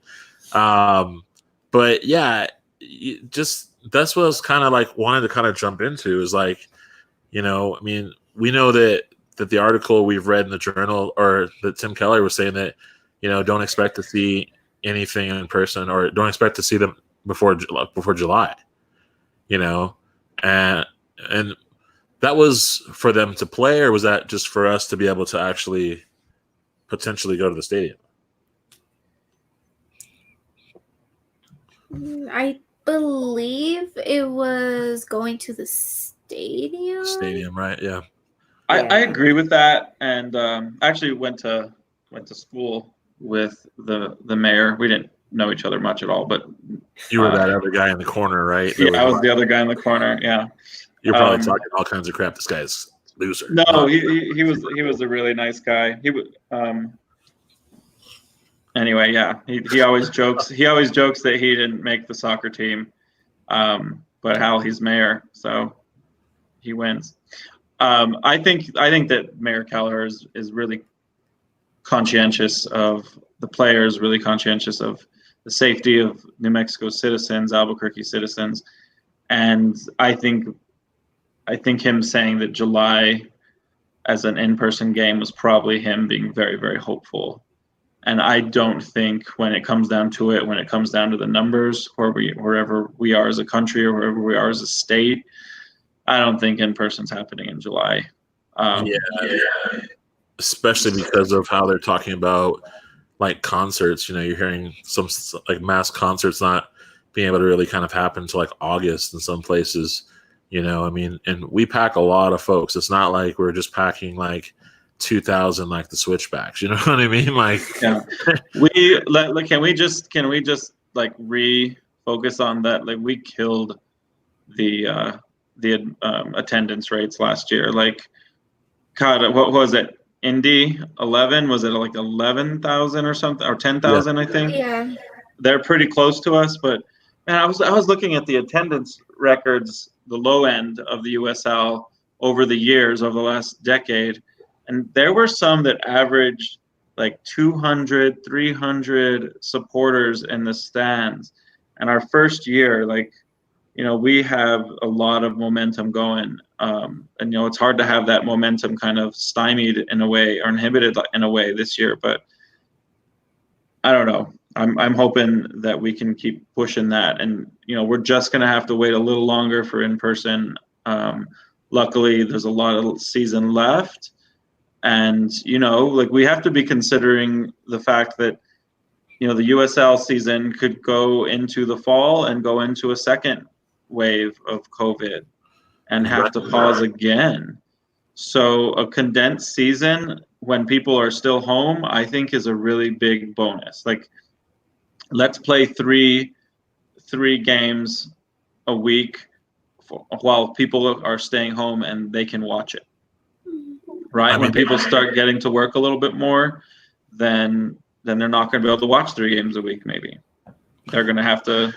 But yeah, just that's what I was kind of like wanted to kind of jump into is like, you know, I mean, we know that the article we've read in the journal or that Tim Keller was saying that, you know, don't expect to see anything in person or don't expect to see them before July, you know, and that was for them to play, or was that just for us to be able to actually potentially go to the stadium? I believe it was going to the stadium. Stadium, right? Yeah. I agree with that, and actually went to school with the mayor. We didn't know each other much at all, but you were that other guy in the corner, right? Yeah, I was the other guy in the corner. Yeah, you're probably talking all kinds of crap. This guy's loser. No, he was a really nice guy. He was anyway. Yeah, he always jokes. He always jokes that he didn't make the soccer team, but hell, he's mayor, so he wins. I think that Mayor Keller is really conscientious of the players, really conscientious of the safety of New Mexico citizens, Albuquerque citizens, and I think him saying that July as an in-person game was probably him being very, very hopeful. And I don't think when it comes down to it, when it comes down to the numbers, wherever we are as a country or wherever we are as a state, I don't think in-person's happening in July. Especially because of how they're talking about like concerts. You know, you're hearing some like mass concerts not being able to really kind of happen until like August in some places. You know, I mean, and we pack a lot of folks. It's not like we're just packing like 2,000 like the Switchbacks. You know what I mean? Like, yeah. Can we just like refocus on that? Like, we killed the attendance rates last year. Like, God, what was it? Indy 11, was it like 11,000 or something, or 10,000? Yeah. I think. Yeah. They're pretty close to us, but man, I was looking at the attendance records, the low end of the USL over the years, over the last decade, and there were some that averaged like 200, 300 supporters in the stands. And our first year, like, you know, we have a lot of momentum going. And, you know, it's hard to have that momentum kind of stymied in a way or inhibited in a way this year. But I don't know. I'm hoping that we can keep pushing that. And, you know, we're just going to have to wait a little longer for in-person. Luckily, there's a lot of season left. And, like we have to be considering the fact that, the USL season could go into the fall and go into a second wave of COVID and have to pause again. So a condensed season when people are still home, I think is a really big bonus. Like, let's play three games a week while people are staying home and they can watch it. Right? When people start getting to work a little bit more, then they're not going to be able to watch 3 games a week. Maybe they're going to have to,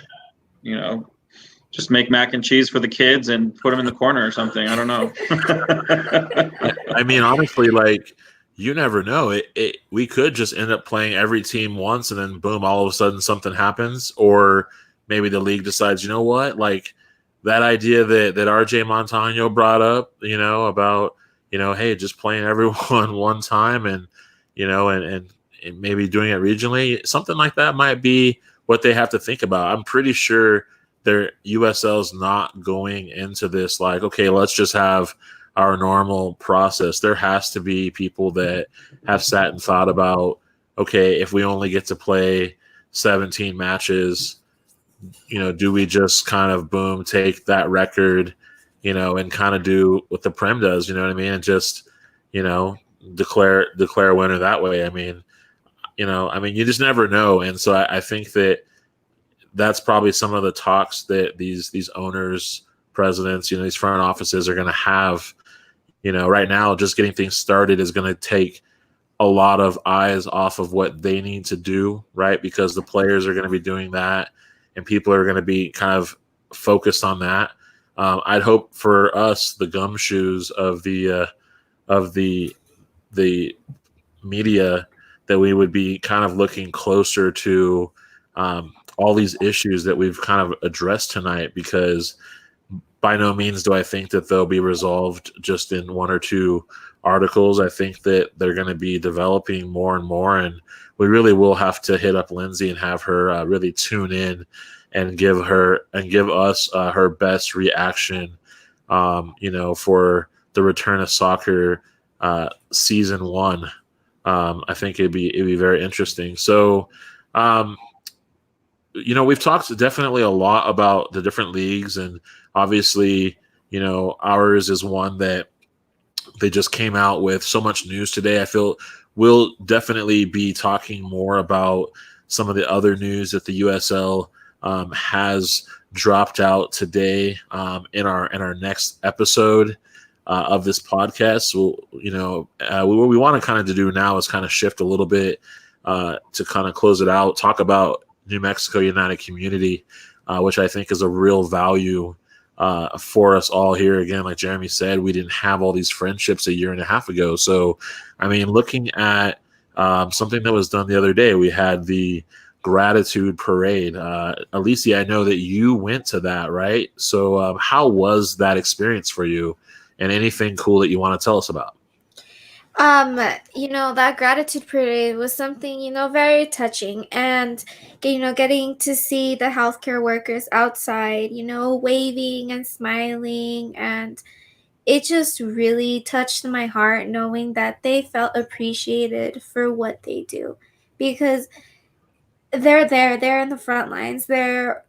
just make mac and cheese for the kids and put them in the corner or something. I don't know. I mean, honestly, like, you never know. We could just end up playing every team once, and then boom, all of a sudden something happens, or maybe the league decides, you know what, like that idea that RJ Montano brought up, about, hey, just playing everyone one time, and and maybe doing it regionally, something like that might be what they have to think about. I'm pretty sure their USL's not going into this like, okay, let's just have our normal process. There has to be people that have sat and thought about, okay, if we only get to play 17 matches, do we just kind of boom, take that record, and kind of do what the Prem does, you know what I mean? And just, declare a winner that way. I mean, you just never know. And so I think that's probably some of the talks that these owners, presidents, these front offices are going to have. Right now, just getting things started is going to take a lot of eyes off of what they need to do, right? Because the players are going to be doing that, and people are going to be kind of focused on that. I'd hope for us, the gumshoes of the media, that we would be kind of looking closer to all these issues that we've kind of addressed tonight, because by no means do I think that they'll be resolved just in 1 or 2 articles. I think that they're going to be developing more and more, and we really will have to hit up Lindsay and have her really tune in and give us her best reaction, for the return of soccer season 1. I think it'd be very interesting. So, we've talked definitely a lot about the different leagues, and obviously, ours is one that they just came out with so much news today. I feel we'll definitely be talking more about some of the other news that the USL has dropped out today in our next episode of this podcast. So, what we want to kind of do now is kind of shift a little bit to kind of close it out, talk about New Mexico United Community, which I think is a real value for us all here. Again, like Jeremy said, we didn't have all these friendships a year and a half ago. So, I mean, looking at something that was done the other day, we had the gratitude parade. Alicia, I know that you went to that, right? So how was that experience for you, and anything cool that you want to tell us about? That gratitude parade was something, very touching, and, getting to see the healthcare workers outside, waving and smiling, and it just really touched my heart knowing that they felt appreciated for what they do, because they're in the front lines. They're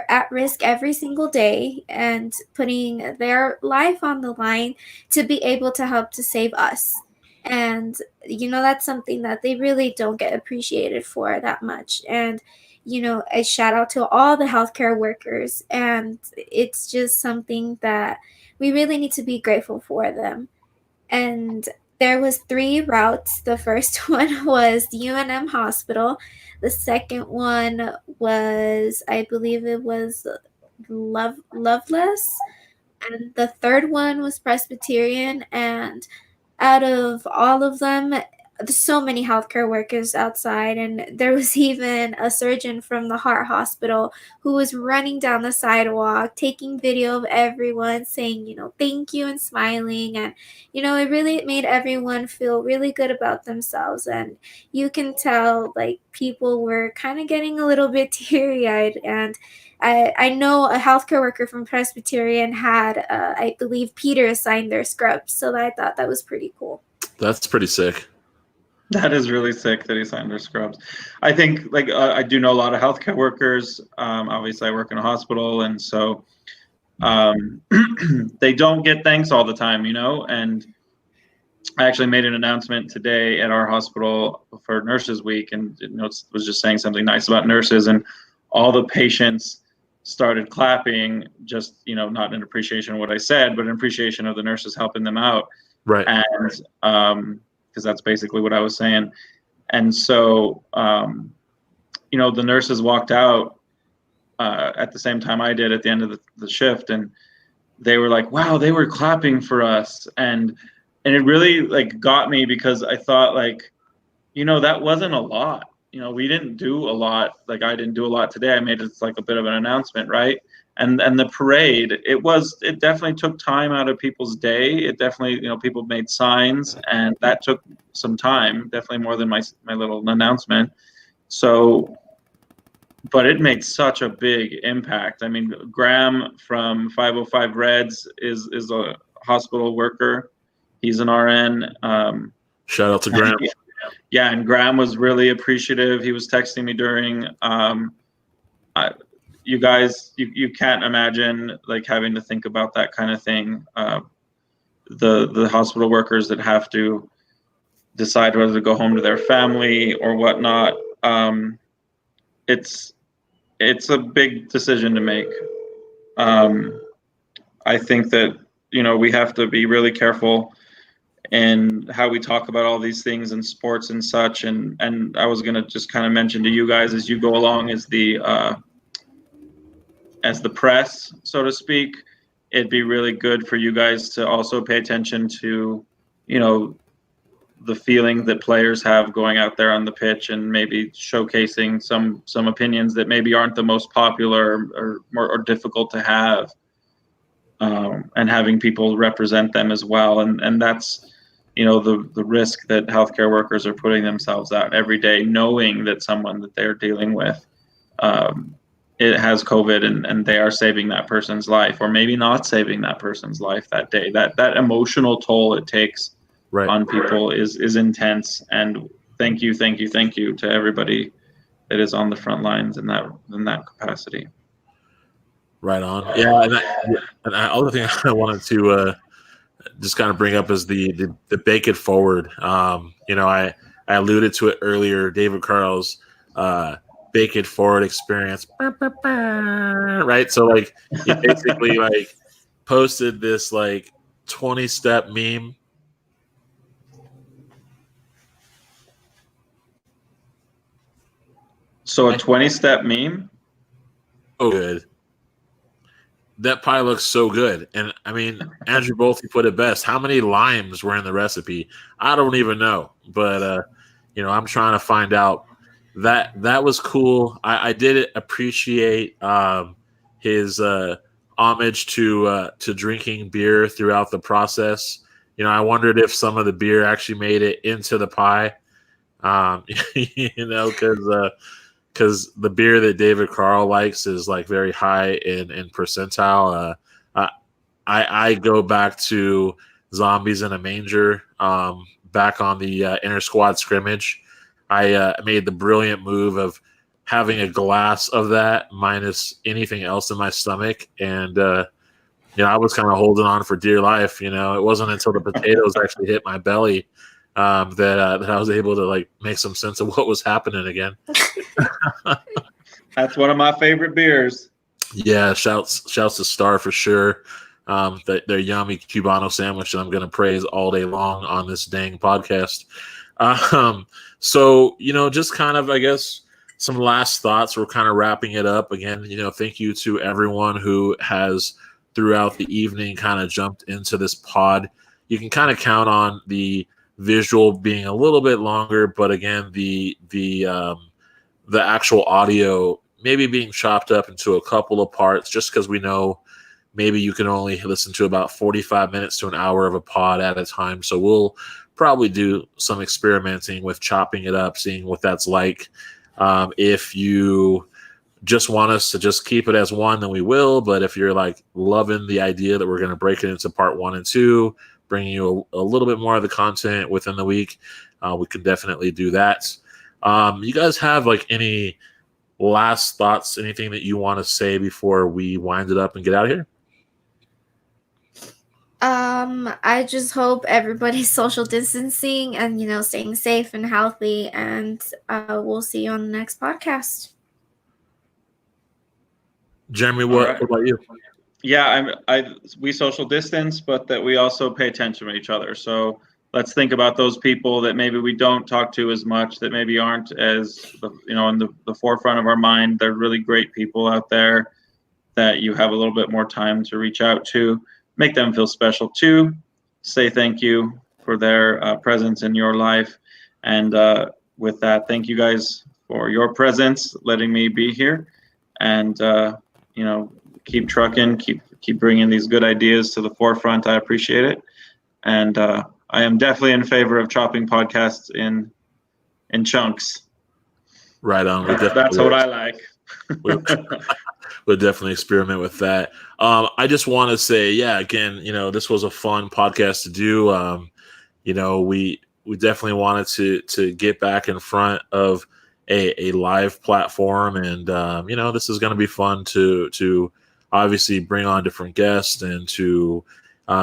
at risk every single day and putting their life on the line to be able to help to save us. And that's something that they really don't get appreciated for that much. And a shout out to all the healthcare workers, and it's just something that we really need to be grateful for them. And there was 3 routes. The first one was UNM Hospital. The second one was, I believe it was Loveless. And the third one was Presbyterian. And out of all of them, there's so many healthcare workers outside, and there was even a surgeon from the heart hospital who was running down the sidewalk taking video of everyone, saying thank you and smiling. And it really made everyone feel really good about themselves, and you can tell like people were kind of getting a little bit teary-eyed. And I know a healthcare worker from Presbyterian had I believe Peter sign their scrubs, so I thought that was pretty cool. That's pretty sick. That is really sick that he signed their scrubs. I think, like, I do know a lot of healthcare workers. Obviously, I work in a hospital, and so they don't get thanks all the time, you know. And I actually made an announcement today at our hospital for Nurses Week, and was just saying something nice about nurses, and all the patients started clapping, just, you know, not in appreciation of what I said, but in appreciation of the nurses helping them out. Right. And because that's basically what I was saying. And so, you know, the nurses walked out at the same time I did at the end of the shift, and they were like, wow, they were clapping for us. And it really, like, got me, because I thought, like, you know, that wasn't a lot. You know, we didn't do a lot. Like, I didn't do a lot today. I made it like a bit of an announcement, right? And the parade, it definitely took time out of people's day. It definitely, you know, people made signs, and that took some time, definitely more than my little announcement. So, but it made such a big impact. I mean, Graham from 505 Reds is a hospital worker. He's an RN. Shout out to Graham. Yeah, and Graham was really appreciative. He was texting me during. You guys, you can't imagine, like, having to think about that kind of thing. The hospital workers that have to decide whether to go home to their family or whatnot. It's a big decision to make. I think that, you know, we have to be really careful in how we talk about all these things in sports and such. And I was going to just kind of mention to you guys as you go along, as the press, so to speak, it'd be really good for you guys to also pay attention to, you know, the feeling that players have going out there on the pitch, and maybe showcasing some opinions that maybe aren't the most popular or difficult to have, and having people represent them as well. And that's, you know, the risk that healthcare workers are putting themselves out every day, knowing that someone that they're dealing with it has COVID, and they are saving that person's life, or maybe not saving that person's life that day. That emotional toll it takes on people is intense. And thank you to everybody that is on the front lines in that capacity. Right on. Yeah, and the other thing I wanted to just kind of bring up is the bake it forward. You know, I alluded to it earlier. David Carl's bake it forward experience, right? So, like, he basically like posted this like 20-step meme. So a 20-step meme? Oh, good. That pie looks so good. And I mean, Andrew Bolte put it best. How many limes were in the recipe? I don't even know. But you know, I'm trying to find out. That was cool. I did appreciate his homage to drinking beer throughout the process. You know, I wondered if some of the beer actually made it into the pie. You know, because the beer that David Carl likes is like very high in percentile. I go back to Zombies in a Manger, back on the inter squad scrimmage. I made the brilliant move of having a glass of that minus anything else in my stomach, and you know, I was kind of holding on for dear life. You know, it wasn't until the potatoes actually hit my belly that I was able to like make some sense of what was happening again. That's one of my favorite beers. Yeah, shouts to Star for sure. Their yummy Cubano sandwich that I'm going to praise all day long on this dang podcast. So, you know, just kind of, I guess, some last thoughts. We're kind of wrapping it up again. You know, thank you to everyone who has throughout the evening kind of jumped into this pod. You can kind of count on the visual being a little bit longer, but again, the actual audio maybe being chopped up into a couple of parts, just because we know maybe you can only listen to about 45 minutes to an hour of a pod at a time. So we'll probably do some experimenting with chopping it up, seeing what that's like. If you just want us to just keep it as one, then we will. But if you're like loving the idea that we're going to break it into part 1 and 2, bringing you a little bit more of the content within the week, we can definitely do that. You guys have like any last thoughts, anything that you want to say before we wind it up and get out of here? I just hope everybody's social distancing and, staying safe and healthy, and we'll see you on the next podcast. Jeremy, what about you? Yeah, we social distance, but that we also pay attention to each other. So let's think about those people that maybe we don't talk to as much, that maybe aren't as, in the forefront of our mind. They're really great people out there that you have a little bit more time to reach out to. Make them feel special too. Say thank you for their presence in your life. And with that, thank you guys for your presence, letting me be here. And, keep trucking, keep bringing these good ideas to the forefront. I appreciate it. And I am definitely in favor of chopping podcasts in chunks. Right on. That's what I like. We'll definitely experiment with that. I just want to say, again, this was a fun podcast to do. We definitely wanted to get back in front of a live platform, and this is going to be fun to obviously bring on different guests and to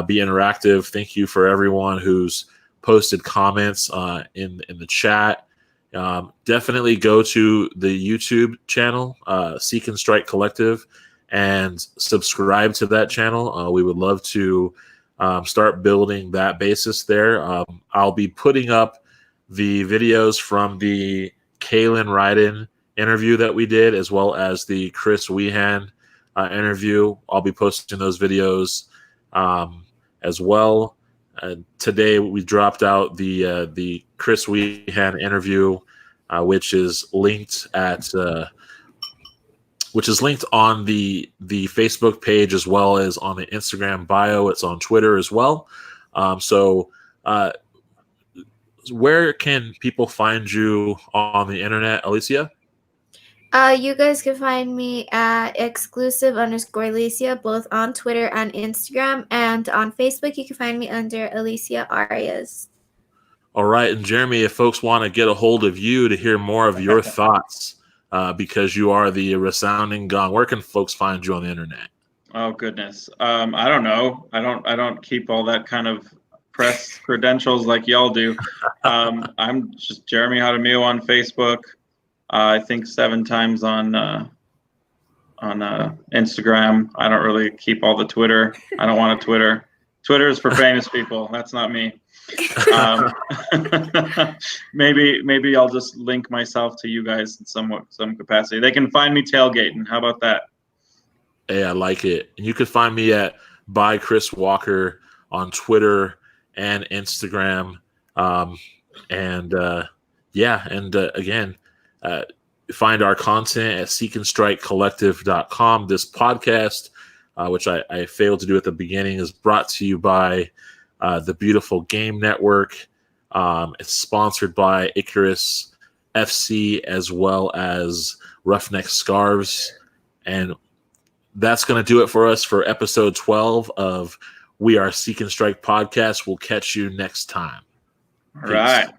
be interactive. Thank you for everyone who's posted comments in the chat. Definitely go to the YouTube channel, Seek and Strike Collective, and subscribe to that channel. We would love to start building that basis there. I'll be putting up the videos from the Kaylin Ryden interview that we did, as well as the Chris Wehan interview. I'll be posting those videos as well. Today we dropped out the Chris Wehan interview, which is linked on the Facebook page, as well as on the Instagram bio. It's on Twitter as well. Where can people find you on the internet, Alicia? You guys can find me at exclusive_Alicia, both on Twitter and Instagram. And on Facebook, you can find me under Alicia Arias. All right. And Jeremy, if folks want to get a hold of you to hear more of your thoughts, because you are the resounding gong, where can folks find you on the internet? Oh, goodness. I don't know. I don't keep all that kind of press credentials like y'all do. I'm just Jeremy Jaramillo on Facebook. I think 7 times on Instagram. I don't really keep all the Twitter. I don't want a Twitter. Twitter is for famous people. That's not me. Maybe I'll just link myself to you guys in some capacity. They can find me tailgating. How about that? Hey, I like it. And you can find me at by Chris Walker on Twitter and Instagram. Again, find our content at seekandstrikecollective.com. This podcast, which I failed to do at the beginning, is brought to you by the Beautiful Game Network. It's sponsored by Icarus FC, as well as Roughneck Scarves. And that's going to do it for us for episode 12 of We Are Seek and Strike podcast. We'll catch you next time. All right.